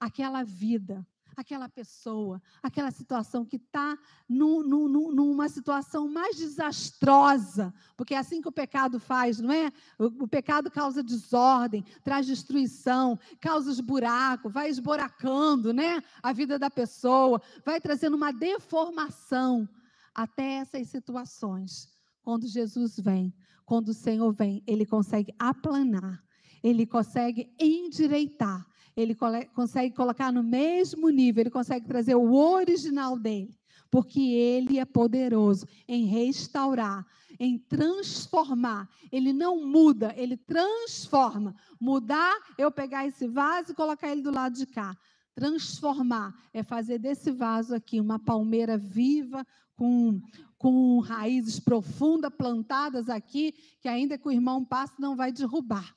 aquela vida, aquela pessoa, aquela situação que está numa situação mais desastrosa, porque é assim que o pecado faz, não é? O pecado causa desordem, traz destruição, causa buraco, vai esburacando, né? A vida da pessoa, vai trazendo uma deformação até essas situações. Quando Jesus vem, quando o Senhor vem, Ele consegue aplanar, Ele consegue endireitar, Ele consegue colocar no mesmo nível, Ele consegue trazer o original dele, porque Ele é poderoso em restaurar, em transformar. Ele não muda, Ele transforma. Mudar, eu pegar esse vaso e colocar ele do lado de cá. Transformar é fazer desse vaso aqui uma palmeira viva, com raízes profundas plantadas aqui, que ainda que o irmão passe não vai derrubar.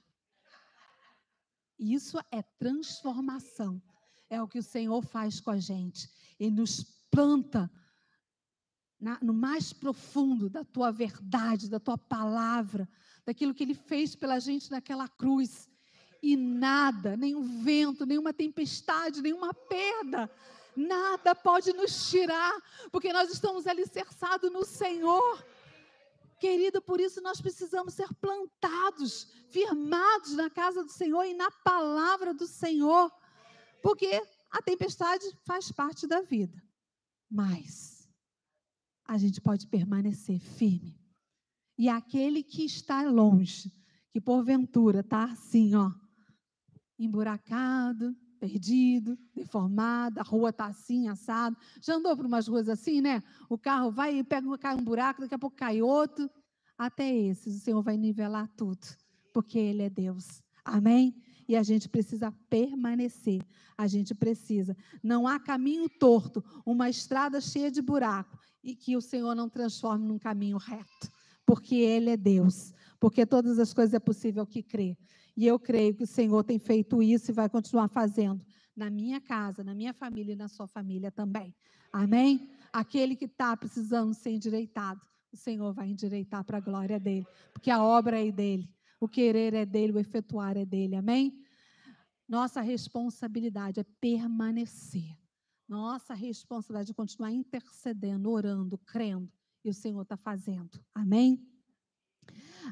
Isso é transformação. É o que o Senhor faz com a gente. Ele nos planta no mais profundo da tua verdade, da tua palavra, daquilo que Ele fez pela gente naquela cruz. E nada, nenhum vento, nenhuma tempestade, nenhuma perda, Nada pode nos tirar, porque nós estamos alicerçados no Senhor. Querido, por isso nós precisamos ser plantados, firmados na casa do Senhor e na palavra do Senhor, porque a tempestade faz parte da vida, mas a gente pode permanecer firme. E aquele que está longe, que porventura está assim, ó, emburacado, perdido, deformado, a rua está assim, assado. Já andou por umas ruas assim, né? O carro vai e cai um buraco, daqui a pouco cai outro. Até esses, o Senhor vai nivelar tudo, porque Ele é Deus. Amém? E a gente precisa permanecer. A gente precisa. Não há caminho torto, uma estrada cheia de buraco, e que o Senhor não transforme num caminho reto, porque Ele é Deus. Porque todas as coisas é possível que crê. E eu creio que o Senhor tem feito isso e vai continuar fazendo na minha casa, na minha família e na sua família também. Amém? Aquele que está precisando ser endireitado, o Senhor vai endireitar para a glória dEle. Porque a obra é dEle, o querer é dEle, o efetuar é dEle. Amém? Nossa responsabilidade é permanecer. Nossa responsabilidade é continuar intercedendo, orando, crendo. E o Senhor está fazendo. Amém?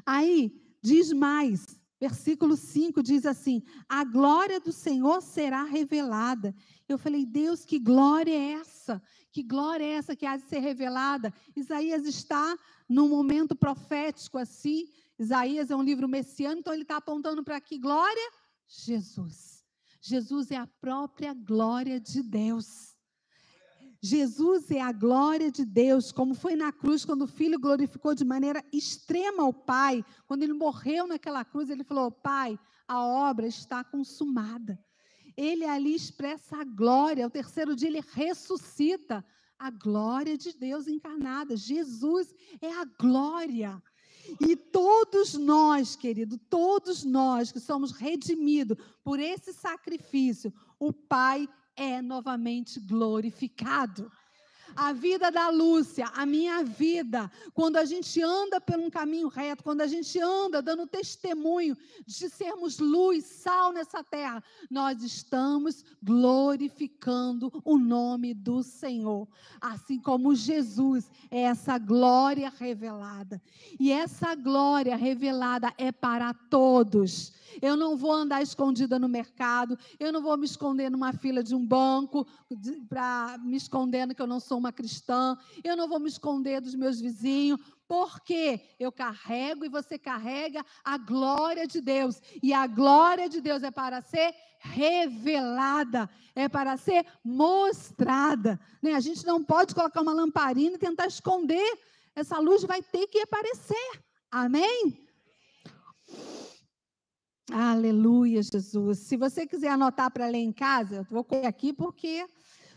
Aí, diz mais, versículo 5 diz assim: a glória do Senhor será revelada. Eu falei, Deus, que glória é essa? Que glória é essa que há de ser revelada? Isaías está num momento profético assim. Isaías é um livro messiânico, então ele está apontando para que glória? Jesus. Jesus é a própria glória de Deus. Jesus é a glória de Deus, como foi na cruz, quando o Filho glorificou de maneira extrema ao Pai. Quando ele morreu naquela cruz, ele falou, Pai, a obra está consumada. Ele ali expressa a glória, ao terceiro dia ele ressuscita a glória de Deus encarnada. Jesus é a glória. E todos nós, querido, todos nós que somos redimidos por esse sacrifício, o Pai é novamente glorificado. A vida da Lúcia, a minha vida, quando a gente anda por um caminho reto, quando a gente anda dando testemunho de sermos luz, sal nessa terra, nós estamos glorificando o nome do Senhor. Assim como Jesus é essa glória revelada. E essa glória revelada é para todos. Eu não vou andar escondida no mercado, eu não vou me esconder numa fila de um banco, para me escondendo que eu não sou uma cristã, eu não vou me esconder dos meus vizinhos, porque eu carrego e você carrega a glória de Deus, e a glória de Deus é para ser revelada, é para ser mostrada, né? A gente não pode colocar uma lamparina e tentar esconder, essa luz vai ter que aparecer, amém? Aleluia, Jesus. Se você quiser anotar para ler em casa, eu vou colocar aqui porque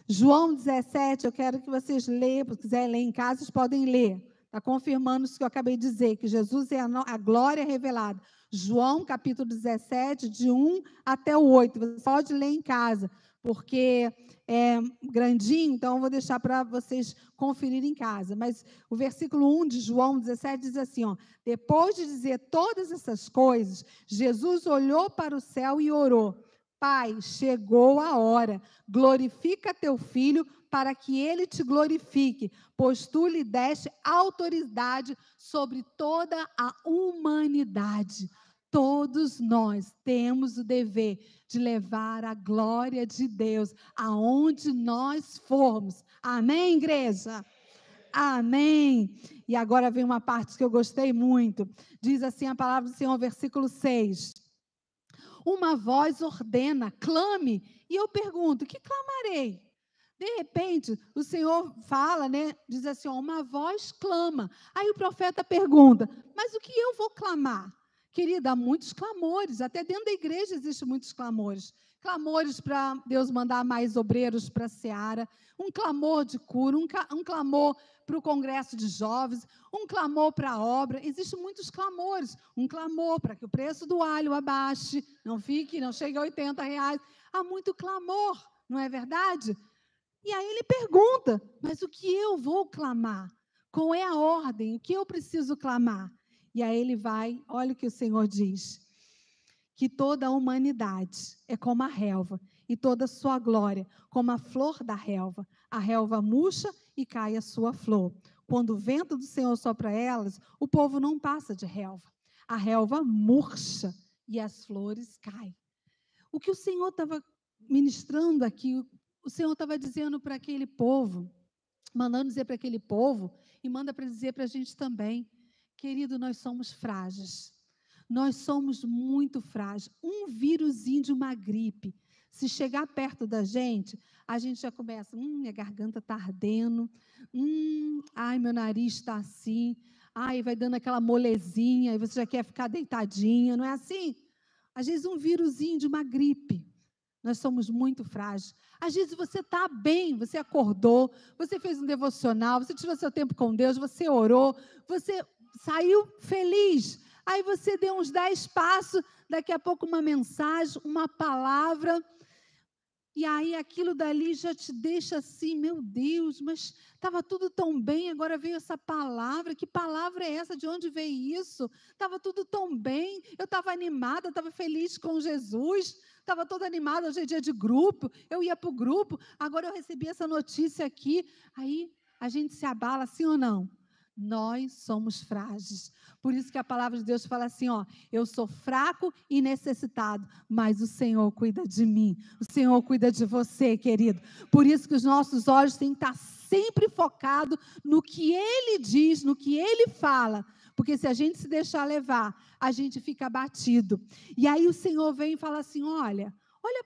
João 17, eu quero que vocês leiam, se quiserem ler em casa, vocês podem ler. Está confirmando isso que eu acabei de dizer, que Jesus é a glória revelada. João, capítulo 17, de 1 até o 8. Você pode ler em casa, porque é grandinho, então eu vou deixar para vocês conferirem em casa. Mas o versículo 1 de João 17 diz assim, ó, depois de dizer todas essas coisas, Jesus olhou para o céu e orou, Pai, chegou a hora, glorifica teu filho para que ele te glorifique, pois tu lhe deste autoridade sobre toda a humanidade. Todos nós temos o dever de levar a glória de Deus aonde nós formos. Amém, igreja? Amém. E agora vem uma parte que eu gostei muito. Diz assim a palavra do Senhor, versículo 6. Uma voz ordena, clame. E eu pergunto, que clamarei? De repente, o Senhor fala, né? Diz assim, ó, uma voz clama. Aí o profeta pergunta, mas o que eu vou clamar? Querida, há muitos clamores, até dentro da igreja existem muitos clamores. Clamores para Deus mandar mais obreiros para a seara, um clamor de cura, um clamor para o congresso de jovens, um clamor para a obra. Existem muitos clamores. Um clamor para que o preço do alho abaixe, não chegue a R$80. Há muito clamor, não é verdade? E aí ele pergunta, mas o que eu vou clamar? Qual é a ordem? O que eu preciso clamar? E aí ele vai, olha o que o Senhor diz, que toda a humanidade é como a relva, e toda a sua glória, como a flor da relva. A relva murcha e cai a sua flor. Quando o vento do Senhor sopra elas, o povo não passa de relva. A relva murcha e as flores caem. O que o Senhor estava ministrando aqui, o Senhor estava dizendo para aquele povo, mandando dizer para aquele povo, e manda para dizer para a gente também, querido, nós somos frágeis. Nós somos muito frágeis. Um vírusinho de uma gripe, se chegar perto da gente, a gente já começa, minha garganta está ardendo, ai, meu nariz está assim, ai, vai dando aquela molezinha, e você já quer ficar deitadinha, não é assim? Às vezes um vírusinho de uma gripe. Nós somos muito frágeis. Às vezes você está bem, você acordou, você fez um devocional, você tirou seu tempo com Deus, você orou, você saiu feliz. Aí você deu uns 10 passos, daqui a pouco uma mensagem, uma palavra, e aí aquilo dali já te deixa assim, meu Deus, mas estava tudo tão bem, agora veio essa palavra, que palavra é essa? De onde veio isso? Estava tudo tão bem, eu estava animada, estava feliz com Jesus, estava toda animada, hoje é dia de grupo, eu ia para o grupo, agora eu recebi essa notícia aqui, aí a gente se abala, sim ou não? Nós somos frágeis. Por isso que a palavra de Deus fala assim, ó, eu sou fraco e necessitado, mas o Senhor cuida de mim. O Senhor cuida de você, querido. Por isso que os nossos olhos têm que estar sempre focados no que Ele diz, no que Ele fala. Porque se a gente se deixar levar, a gente fica abatido. E aí o Senhor vem e fala assim, olha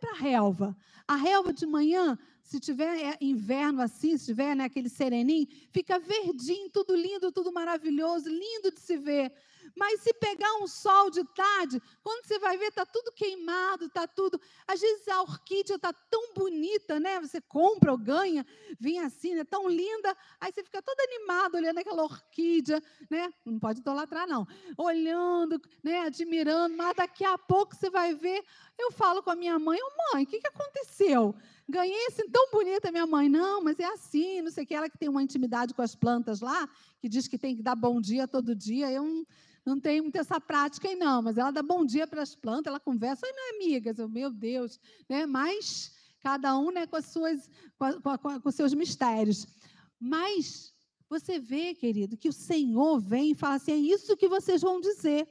para a relva. A relva de manhã, se tiver inverno assim, se tiver aquele sereninho, fica verdinho, tudo lindo, tudo maravilhoso, lindo de se ver. Mas se pegar um sol de tarde, quando você vai ver, está tudo queimado, está tudo... Às vezes a orquídea está tão bonita, né? Você compra ou ganha, vem assim, né? Tão linda, aí você fica todo animado olhando aquela orquídea, né? Não pode idolatrar, não. Olhando, né? Admirando, mas daqui a pouco você vai ver... Eu falo com a minha mãe, mãe, o que aconteceu? Ganhei assim tão bonita, minha mãe, não, mas é assim, não sei o que, ela que tem uma intimidade com as plantas lá, que diz que tem que dar bom dia todo dia, eu não tenho muita essa prática aí não, mas ela dá bom dia para as plantas, ela conversa, oi, minha amiga, meu Deus, né? Mas cada um, né, com as suas, com seus mistérios. Mas você vê, querido, que o Senhor vem e fala assim, é isso que vocês vão dizer.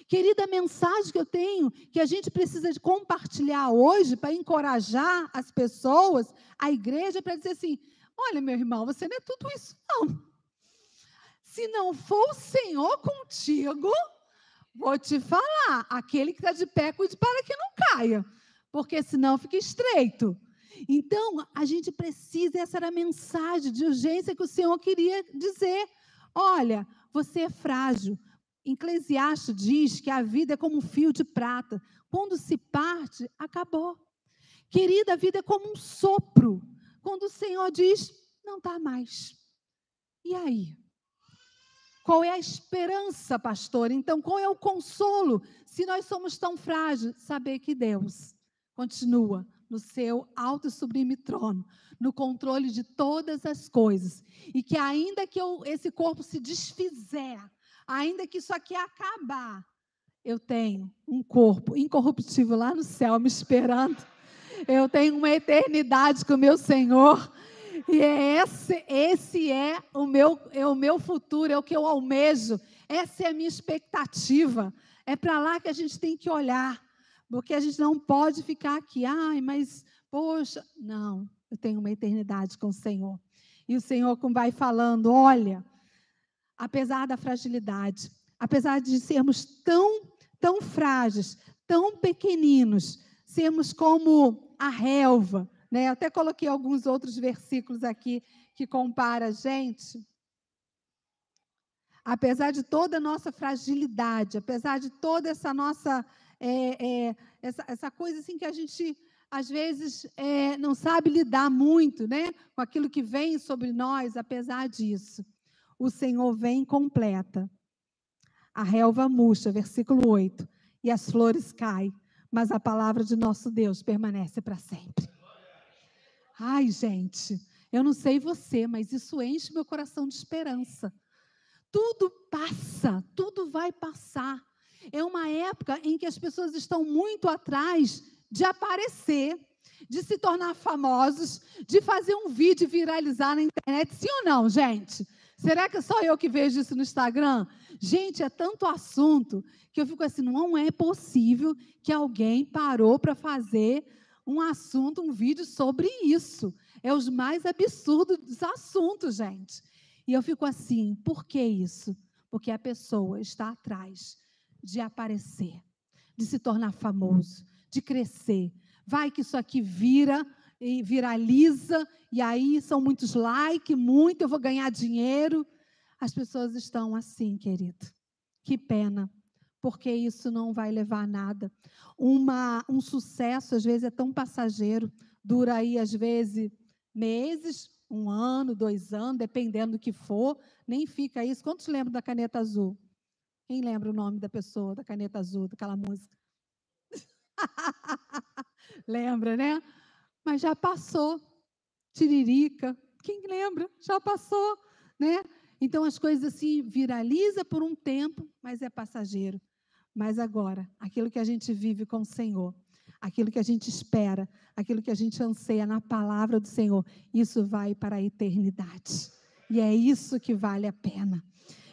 Querida, a mensagem que eu tenho, que a gente precisa de compartilhar hoje para encorajar as pessoas, a igreja, para dizer assim, olha, meu irmão, você não é tudo isso, não. Se não for o Senhor contigo, vou te falar, aquele que está de pé, cuide para que não caia, porque senão fica estreito. Então, a gente precisa, essa era a mensagem de urgência que o Senhor queria dizer. Olha, você é frágil. Eclesiastes diz que a vida é como um fio de prata. Quando se parte, acabou. Querida, a vida é como um sopro. Quando o Senhor diz, não está mais. E aí? Qual é a esperança, pastor? Então, qual é o consolo? Se nós somos tão frágeis, saber que Deus continua no seu alto e sublime trono, no controle de todas as coisas. E que ainda que esse corpo se desfizer, ainda que isso aqui acabar, eu tenho um corpo incorruptível lá no céu me esperando. Eu tenho uma eternidade com o meu Senhor. E esse é o meu futuro, é o que eu almejo. Essa é a minha expectativa. É para lá que a gente tem que olhar. Porque a gente não pode ficar aqui. Ai, mas, poxa. Não, eu tenho uma eternidade com o Senhor. E o Senhor vai falando, olha, apesar da fragilidade, apesar de sermos tão frágeis, tão pequeninos, sermos como a relva, né? Eu até coloquei alguns outros versículos aqui que compara a gente. Apesar de toda a nossa fragilidade, apesar de toda essa nossa essa coisa assim que a gente às vezes não sabe lidar muito, né? Com aquilo que vem sobre nós, apesar disso, o Senhor vem e completa. A relva murcha, versículo 8, e as flores caem, mas a palavra de nosso Deus permanece para sempre. Ai, gente, eu não sei você, mas isso enche meu coração de esperança. Tudo passa, tudo vai passar. É uma época em que as pessoas estão muito atrás de aparecer, de se tornar famosos, de fazer um vídeo viralizar na internet, sim ou não, gente? Será que é só eu que vejo isso no Instagram? Gente, é tanto assunto que eu fico assim, não é possível que alguém parou para fazer um assunto, um vídeo sobre isso. É os mais absurdos dos assuntos, gente. E eu fico assim, por que isso? Porque a pessoa está atrás de aparecer, de se tornar famoso, de crescer. Vai que isso aqui vira e viraliza, e aí são muitos likes, muito, eu vou ganhar dinheiro. As pessoas estão assim, querido. Que pena, porque isso não vai levar a nada. Um sucesso, às vezes, é tão passageiro, dura aí, às vezes, meses, 1 ano, 2 anos, dependendo do que for, nem fica isso. Quantos lembram da caneta azul? Quem lembra o nome da pessoa, da caneta azul, daquela música? Lembra, né? Mas já passou. Tiririca, quem lembra? Já passou, né? Então as coisas assim viraliza por um tempo, mas é passageiro. Mas agora, aquilo que a gente vive com o Senhor, aquilo que a gente espera, aquilo que a gente anseia na palavra do Senhor, isso vai para a eternidade. E é isso que vale a pena.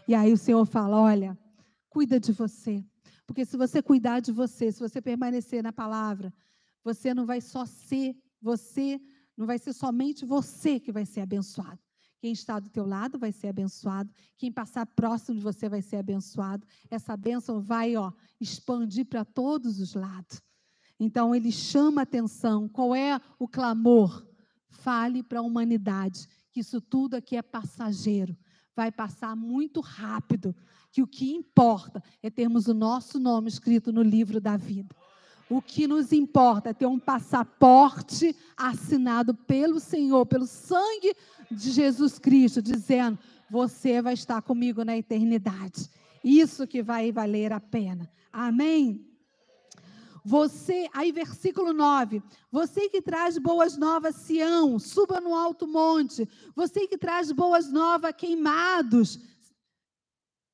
E aí o Senhor fala, olha, cuida de você. Porque se você cuidar de você, se você permanecer na palavra, você não vai só ser você, não vai ser somente você que vai ser abençoado. Quem está do teu lado vai ser abençoado. Quem passar próximo de você vai ser abençoado. Essa bênção vai, expandir para todos os lados. Então, ele chama a atenção. Qual é o clamor? Fale para a humanidade que isso tudo aqui é passageiro. Vai passar muito rápido. Que o que importa é termos o nosso nome escrito no livro da vida. O que nos importa é ter um passaporte assinado pelo Senhor, pelo sangue de Jesus Cristo, dizendo, você vai estar comigo na eternidade. Isso que vai valer a pena. Amém? Aí versículo 9, você que traz boas novas, Sião, suba no alto monte. Você que traz boas novas a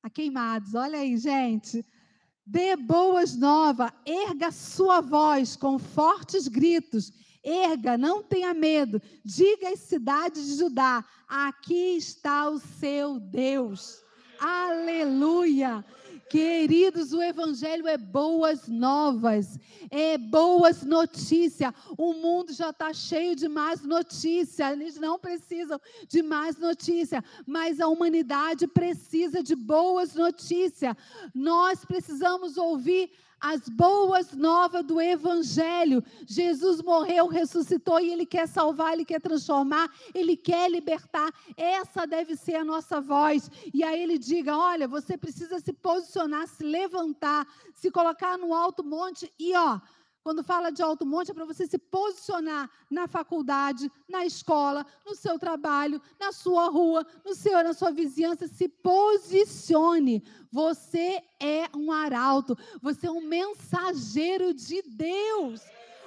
queimados, olha aí, gente. Dê boas novas, erga sua voz com fortes gritos, erga, não tenha medo, diga às cidades de Judá, aqui está o seu Deus, aleluia. Queridos, o evangelho é boas novas, é boas notícias. O mundo já está cheio de más notícias, eles não precisam de más notícias, mas a humanidade precisa de boas notícias. Nós precisamos ouvir as boas novas do evangelho. Jesus morreu, ressuscitou e Ele quer salvar, Ele quer transformar, Ele quer libertar. Essa deve ser a nossa voz. E aí Ele diga, olha, você precisa se posicionar, se levantar, se colocar no alto monte e quando fala de alto monte, é para você se posicionar na faculdade, na escola, no seu trabalho, na sua rua, na sua vizinhança. Se posicione. Você é um arauto. Você é um mensageiro de Deus.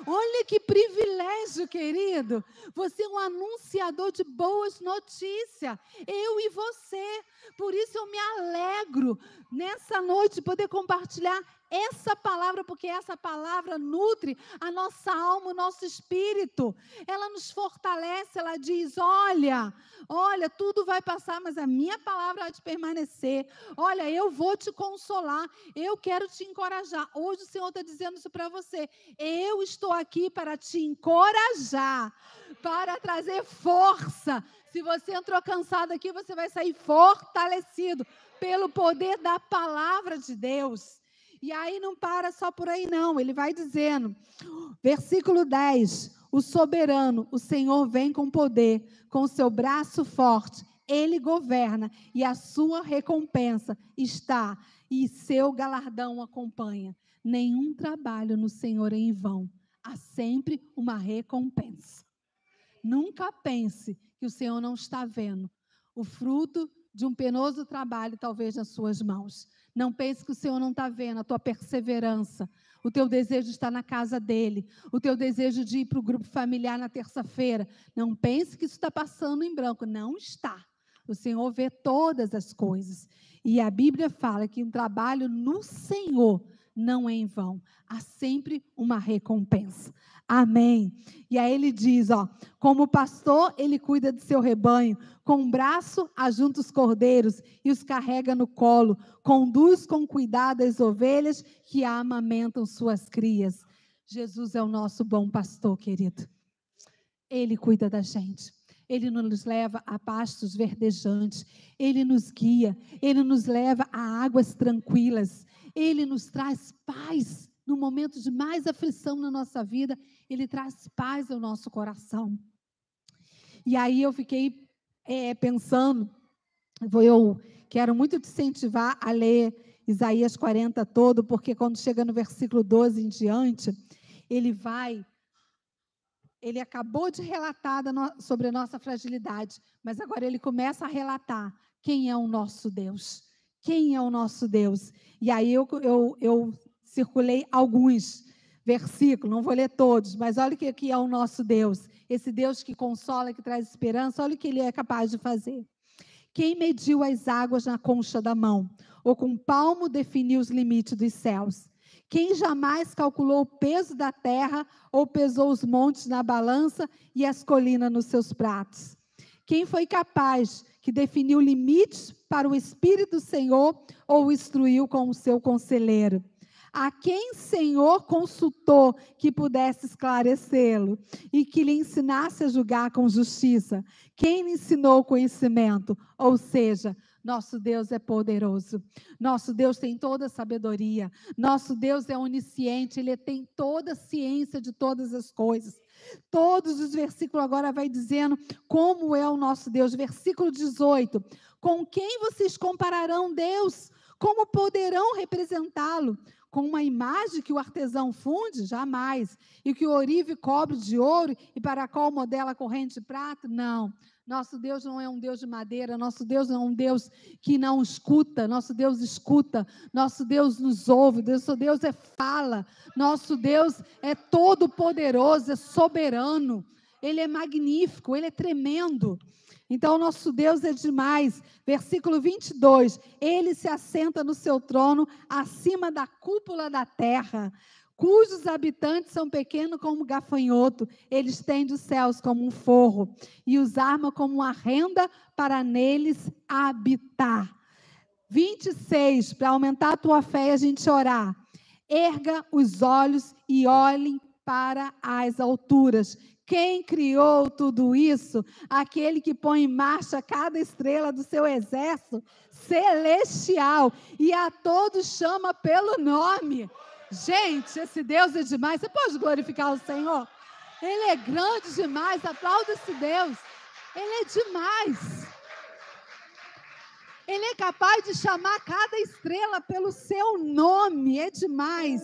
Olha que privilégio, querido. Você é um anunciador de boas notícias. Eu e você. Por isso eu me alegro nessa noite de poder compartilhar essa palavra, porque essa palavra nutre a nossa alma, o nosso espírito. Ela nos fortalece, ela diz, olha, tudo vai passar, mas a minha palavra há de permanecer. Olha, eu vou te consolar, eu quero te encorajar. Hoje o Senhor está dizendo isso para você. Eu estou aqui para te encorajar, para trazer força. Se você entrou cansado aqui, você vai sair fortalecido pelo poder da palavra de Deus. E aí não para só por aí não, ele vai dizendo, versículo 10, o soberano, o Senhor vem com poder, com o seu braço forte, ele governa e a sua recompensa está e seu galardão acompanha. Nenhum trabalho no Senhor é em vão, há sempre uma recompensa. Nunca pense que o Senhor não está vendo o fruto de um penoso trabalho, talvez nas suas mãos. Não pense que o Senhor não está vendo a tua perseverança, o teu desejo de estar na casa dele, o teu desejo de ir para o grupo familiar na terça-feira. Não pense que isso está passando em branco. Não está. O Senhor vê todas as coisas. E a Bíblia fala que um trabalho no Senhor não é em vão. Há sempre uma recompensa. Amém. E aí ele diz, como pastor, ele cuida de seu rebanho, com o braço ajunta os cordeiros e os carrega no colo, conduz com cuidado as ovelhas que amamentam suas crias. Jesus é o nosso bom pastor, querido. Ele cuida da gente. Ele nos leva a pastos verdejantes. Ele nos guia. Ele nos leva a águas tranquilas. Ele nos traz paz. No momento de mais aflição na nossa vida, Ele traz paz ao nosso coração. E aí eu fiquei pensando, eu quero muito te incentivar a ler Isaías 40 todo, porque quando chega no versículo 12 em diante, ele acabou de relatar sobre a nossa fragilidade, mas agora ele começa a relatar quem é o nosso Deus. Quem é o nosso Deus? E aí eu circulei alguns versículos, não vou ler todos, mas olha o que é o nosso Deus. Esse Deus que consola, que traz esperança, olha o que Ele é capaz de fazer. Quem mediu as águas na concha da mão, ou com palmo definiu os limites dos céus? Quem jamais calculou o peso da terra, ou pesou os montes na balança e as colinas nos seus pratos? Quem foi capaz que definiu limites para o Espírito do Senhor, ou o instruiu com o seu conselheiro? A quem, Senhor, consultou que pudesse esclarecê-lo e que lhe ensinasse a julgar com justiça? Quem lhe ensinou conhecimento? Ou seja, nosso Deus é poderoso. Nosso Deus tem toda a sabedoria. Nosso Deus é onisciente. Ele tem toda a ciência de todas as coisas. Todos os versículos agora vai dizendo como é o nosso Deus. Versículo 18. Com quem vocês compararão Deus? Como poderão representá-lo? Com uma imagem que o artesão funde? Jamais. E que o ourive cobre de ouro e para a qual modela a corrente de prata? Não. Nosso Deus não é um Deus de madeira. Nosso Deus não é um Deus que não escuta. Nosso Deus escuta. Nosso Deus nos ouve. Nosso Deus fala. Nosso Deus é todo poderoso, é soberano. Ele é magnífico, Ele é tremendo. Então, nosso Deus é demais. Versículo 22. Ele se assenta no seu trono, acima da cúpula da terra, cujos habitantes são pequenos como gafanhoto. Ele estende os céus como um forro e os arma como uma renda para neles habitar. 26, para aumentar a tua fé e a gente orar. Erga os olhos e olhem para as alturas. Quem criou tudo isso? Aquele que põe em marcha cada estrela do seu exército celestial e a todos chama pelo nome. Gente, esse Deus é demais. Você pode glorificar o Senhor? Ele é grande demais. Aplauda esse Deus. Ele é demais. Ele é capaz de chamar cada estrela pelo seu nome. É demais.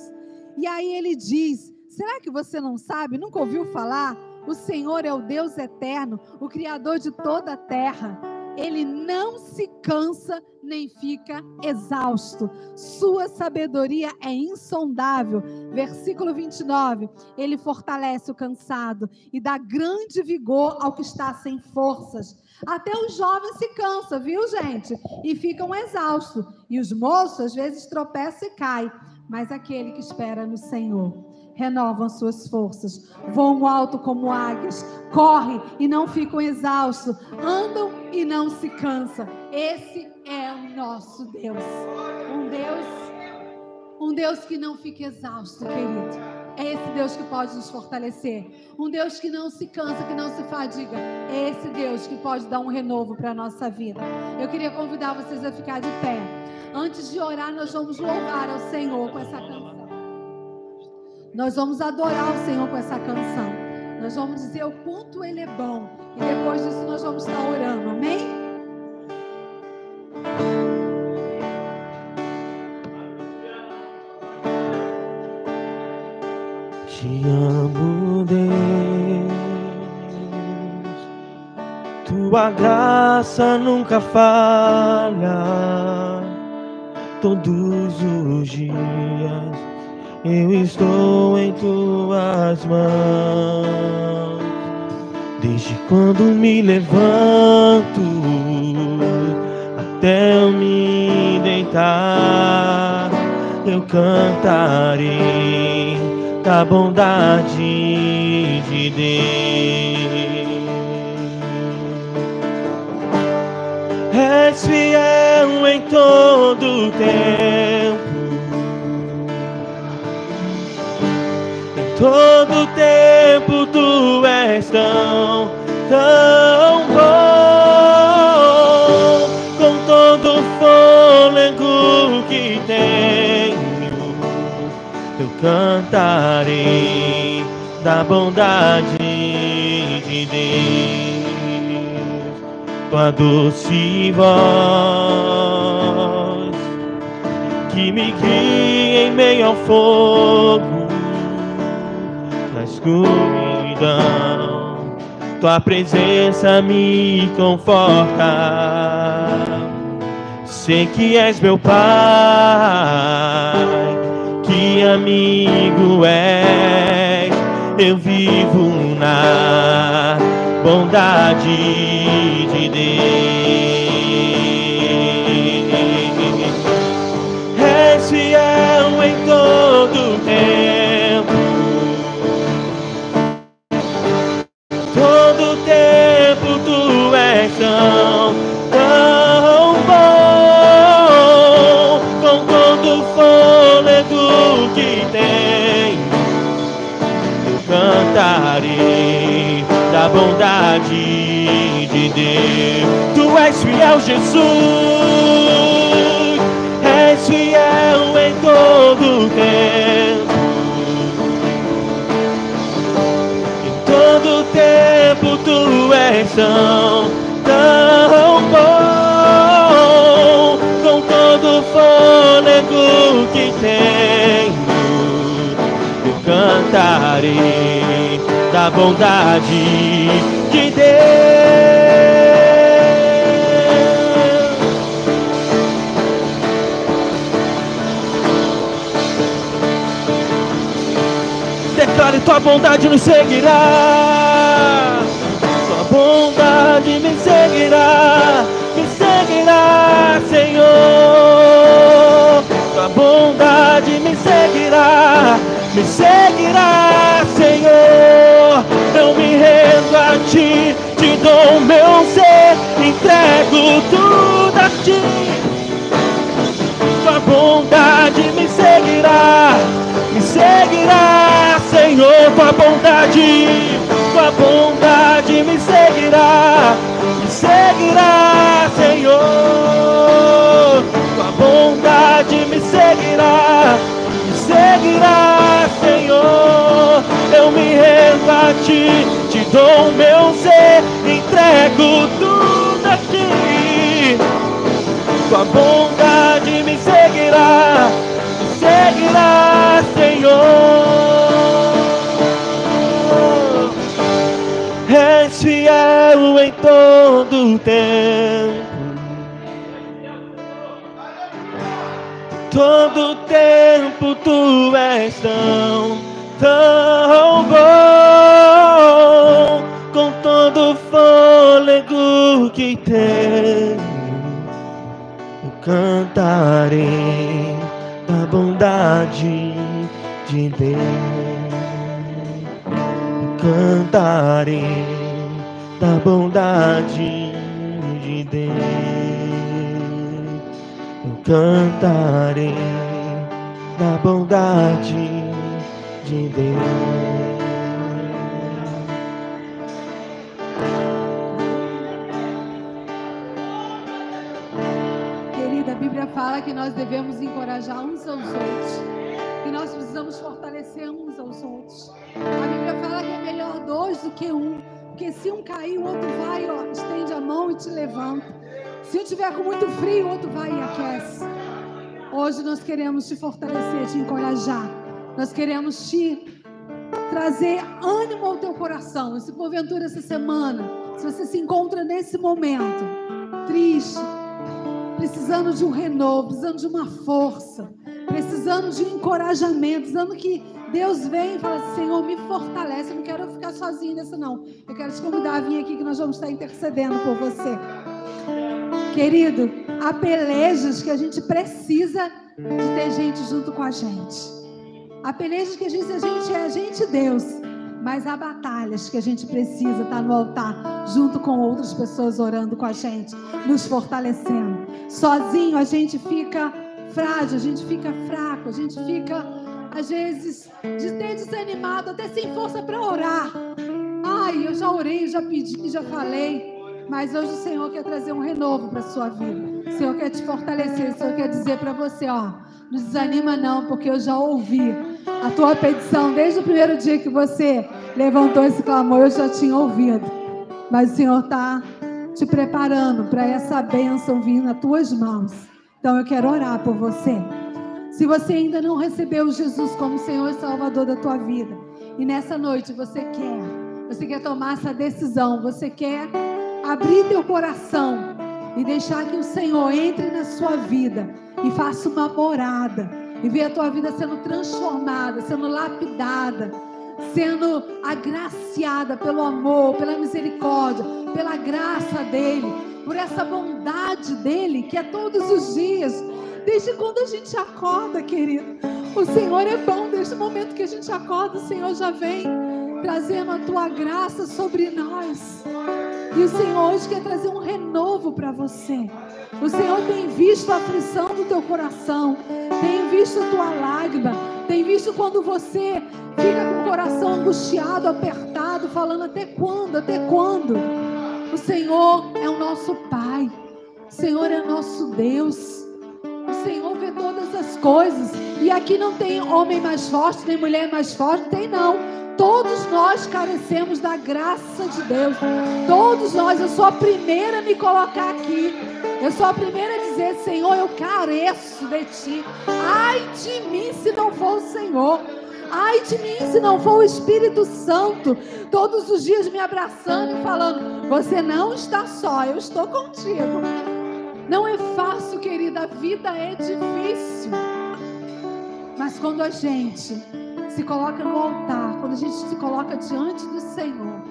E aí ele diz, será que você não sabe? Nunca ouviu falar? O Senhor é o Deus eterno, o Criador de toda a terra. Ele não se cansa nem fica exausto. Sua sabedoria é insondável. Versículo 29. Ele fortalece o cansado e dá grande vigor ao que está sem forças. Até os jovens se cansam, viu, gente? E ficam exaustos. E os moços, às vezes, tropeçam e caem. Mas aquele que espera no Senhor renovam suas forças, voam alto como águias, correm e não ficam exaustos, andam e não se cansam. Esse é o nosso Deus. Um Deus que não fica exausto, querido. É esse Deus que pode nos fortalecer. Um Deus que não se cansa, que não se fadiga. É esse Deus que pode dar um renovo para a nossa vida. Eu queria convidar vocês a ficar de pé. Antes de orar, nós vamos louvar ao Senhor com essa canção. Nós vamos adorar o Senhor com essa canção. Nós vamos dizer o quanto Ele é bom. E depois disso nós vamos estar orando. Amém? Te amo, Deus. Tua graça nunca falha. Todos os dias eu estou em tuas mãos. Desde quando me levanto até eu me deitar, eu cantarei da bondade de Deus. És fiel em todo tempo, em todo tempo tu és tão bom. Com todo o fôlego que tenho, eu cantarei da bondade de Deus. Tua doce voz que me guia em meio ao fogo, na escuridão, tua presença me conforta. Sei que és meu Pai, que amigo és, eu vivo na bondade de Deus. És fiel em todo tempo, todo tempo tu és tão bom. Com todo o fôlego que tenho, eu cantarei da bondade de Deus. Tu és fiel, Jesus, és fiel em todo tempo, em todo tempo tu és tão bom. Com todo o fôlego que tenho, eu cantarei da bondade de Deus. Declare: tua bondade nos seguirá, tua bondade me seguirá, Senhor. Tua bondade me seguirá, Senhor. Eu me rendo a ti, te dou o meu ser, entrego tudo a ti. Tua bondade me seguirá, Senhor. Tua bondade me seguirá, Senhor. Tua bondade me seguirá, Senhor. Eu me rendo a ti, te dou o meu ser, entrego tudo a ti. Tua bondade me seguirá, Senhor. És fiel em todo tempo, todo tempo tu és tão bom. Com todo o fôlego que tenho, eu cantarei da bondade de Deus. Eu cantarei da bondade de Deus. Eu cantarei da bondade de Deus. Querida, a Bíblia fala que nós devemos encorajar uns aos outros, que nós precisamos fortalecer uns aos outros. A Bíblia fala que é melhor dois do que um, porque se um cair, o outro vai, estende a mão e te levanta. Se um tiver com muito frio, o outro vai e aquece. Hoje nós queremos te fortalecer, te encorajar. Nós queremos te trazer ânimo ao teu coração. E se porventura essa semana, se você se encontra nesse momento triste, precisando de um renovo, precisando de uma força, precisando de um encorajamento, precisando que Deus venha e fale assim: Senhor, me fortalece. Eu não quero ficar sozinho nessa não. Eu quero te convidar a vir aqui, que nós vamos estar intercedendo por você. Querido, há pelejas que a gente precisa de ter gente junto com a gente. Há pelejas que a gente é agente Deus, mas há batalhas que a gente precisa estar no altar, junto com outras pessoas orando com a gente, nos fortalecendo. Sozinho a gente fica frágil, a gente fica fraco, a gente fica, às vezes, desanimado, até sem força para orar. Ai, eu já orei, já pedi, já falei, mas hoje o Senhor quer trazer um renovo para a sua vida. O Senhor quer te fortalecer, o Senhor quer dizer para você, ó, não desanima não, porque eu já ouvi a tua petição. Desde o primeiro dia que você levantou esse clamor, eu já tinha ouvido. Mas o Senhor está te preparando para essa bênção vir nas tuas mãos. Então eu quero orar por você. Se você ainda não recebeu Jesus como Senhor e Salvador da tua vida, e nessa noite você quer tomar essa decisão, você quer abrir teu coração e deixar que o Senhor entre na sua vida e faça uma morada, e ver a tua vida sendo transformada, sendo lapidada, sendo agraciada pelo amor, pela misericórdia, pela graça dele, por essa bondade dele, que é todos os dias, desde quando a gente acorda, querido. O Senhor é bom, desde o momento que a gente acorda, o Senhor já vem trazendo a tua graça sobre nós. E o Senhor hoje quer trazer um renovo para você. O Senhor tem visto a aflição do teu coração, tem visto a tua lágrima, tem visto quando você fica com o coração angustiado, apertado, falando até quando, até quando? O Senhor é o nosso Pai, o Senhor é nosso Deus, o Senhor vê todas as coisas. E aqui não tem homem mais forte, nem mulher mais forte, tem não. Todos nós carecemos da graça de Deus. Todos nós. Eu sou a primeira a me colocar aqui. Eu sou a primeira a dizer: Senhor, eu careço de Ti. Ai de mim se não for o Senhor. Ai de mim se não for o Espírito Santo. Todos os dias me abraçando e falando: você não está só, eu estou contigo. Não é fácil, querida. A vida é difícil. Mas quando a gente se coloca no altar, quando a gente se coloca diante do Senhor,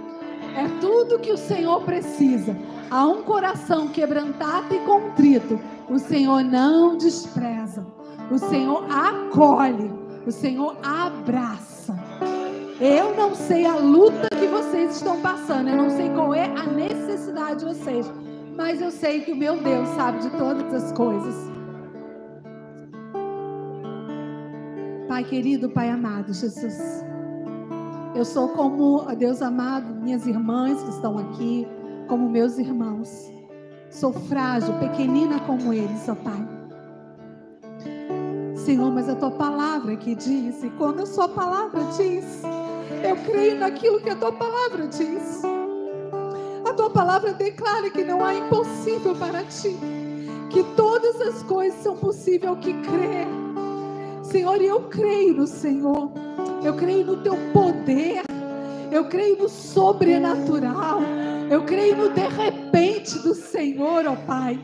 é tudo que o Senhor precisa. Há um coração quebrantado e contrito, o Senhor não despreza, o Senhor acolhe, o Senhor abraça. Eu não sei a luta que vocês estão passando, eu não sei qual é a necessidade de vocês, mas eu sei que o meu Deus sabe de todas as coisas. Pai querido, Pai amado, Jesus, eu sou como, Deus amado, minhas irmãs que estão aqui, como meus irmãos. Sou frágil, pequenina como eles, ó Pai. Senhor, mas a Tua palavra que diz, e quando a Sua palavra diz, eu creio naquilo que a Tua palavra diz. A Tua palavra declara que não há impossível para Ti, que todas as coisas são possíveis ao que crê. Senhor, eu creio no Senhor, eu creio no Teu poder, eu creio no sobrenatural, eu creio no de repente do Senhor, ó Pai.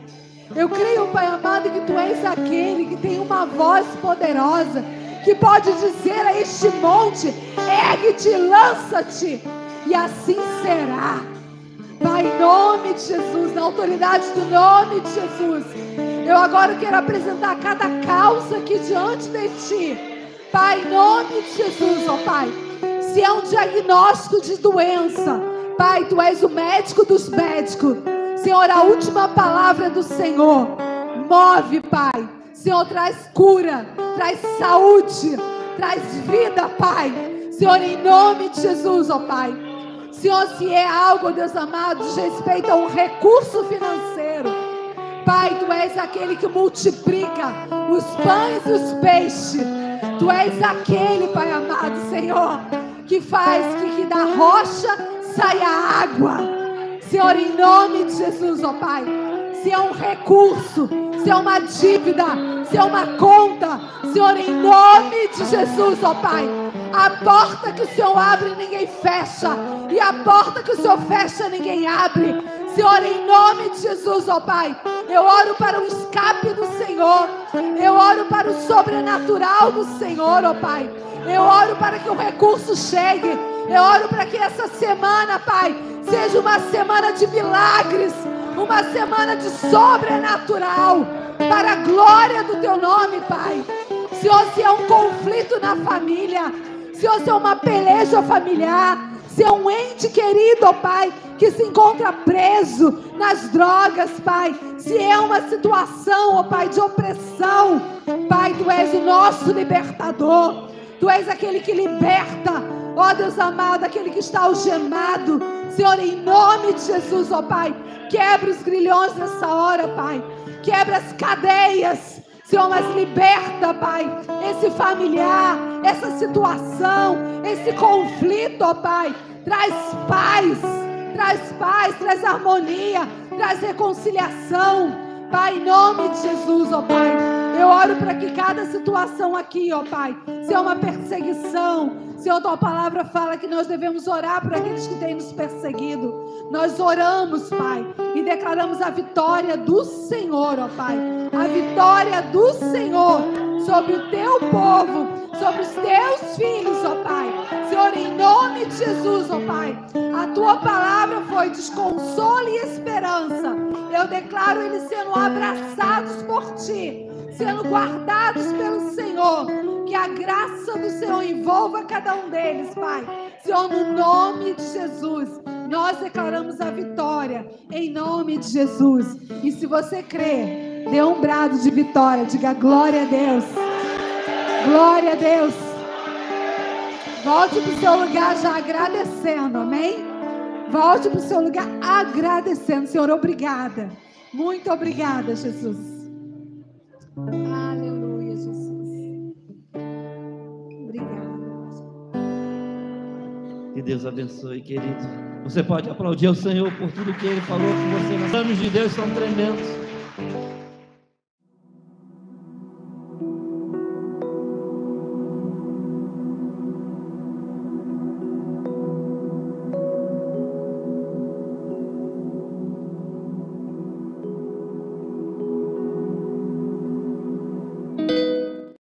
Eu creio, Pai amado, que Tu és aquele que tem uma voz poderosa, que pode dizer a este monte: ergue-te, lança-te, e assim será. Pai, em nome de Jesus, na autoridade do nome de Jesus, eu agora quero apresentar cada causa aqui diante de Ti. Pai, em nome de Jesus, ó Pai, se é um diagnóstico de doença, Pai, Tu és o médico dos médicos. Senhor, a última palavra do Senhor, move, Pai. Senhor, traz cura, traz saúde, traz vida, Pai. Senhor, em nome de Jesus, ó Pai. Senhor, se é algo, Deus amado, diz respeito a um recurso financeiro, Pai, Tu és aquele que multiplica os pães e os peixes. Tu és aquele, Pai amado, Senhor, que faz que da rocha saia água. Senhor, em nome de Jesus, ó Pai, se é um recurso, se é uma dívida, se é uma conta, Senhor, em nome de Jesus, ó Pai, a porta que o Senhor abre ninguém fecha, e a porta que o Senhor fecha ninguém abre. Senhor, em nome de Jesus, ó Pai, eu oro para o escape do Senhor, eu oro para o sobrenatural do Senhor, ó Pai, eu oro para que o recurso chegue, eu oro para que essa semana, Pai, seja uma semana de milagres, uma semana de sobrenatural, para a glória do teu nome, Pai. Senhor, se é um conflito na família, Senhor, se é uma peleja familiar, se é um ente querido, ó Pai, que se encontra preso nas drogas, Pai, se é uma situação, ó Pai, de opressão, Pai, Tu és o nosso libertador, Tu és aquele que liberta, ó Deus amado, aquele que está algemado, Senhor, em nome de Jesus, ó Pai, quebra os grilhões nessa hora, Pai, quebra as cadeias, Senhor, mas liberta, Pai, esse familiar, essa situação, esse conflito, ó Pai, traz paz, traz harmonia, traz reconciliação, Pai, em nome de Jesus, ó Pai, eu oro para que cada situação aqui, ó Pai, se é uma perseguição, Senhor, Tua palavra fala que nós devemos orar por aqueles que têm nos perseguido, nós oramos, Pai, e declaramos a vitória do Senhor, ó Pai, a vitória do Senhor sobre o Teu povo, sobre os Teus filhos, ó Pai, Senhor, em nome de Jesus, ó Pai, a Tua palavra foi desconsolo e esperança, eu declaro eles sendo abraçados por Ti, sendo guardados pelo Senhor, que a graça do Senhor envolva cada um deles, Pai, Senhor, no nome de Jesus, nós declaramos a vitória, em nome de Jesus, e se você crê, dê um brado de vitória, diga glória a Deus, glória a Deus, volte para o seu lugar já agradecendo, amém? Volte para o seu lugar agradecendo, Senhor, obrigada, muito obrigada, Jesus, aleluia, Jesus, obrigada. Que Deus abençoe, querido. Você pode aplaudir ao Senhor por tudo que Ele falou com você. Os planos de Deus são tremendos.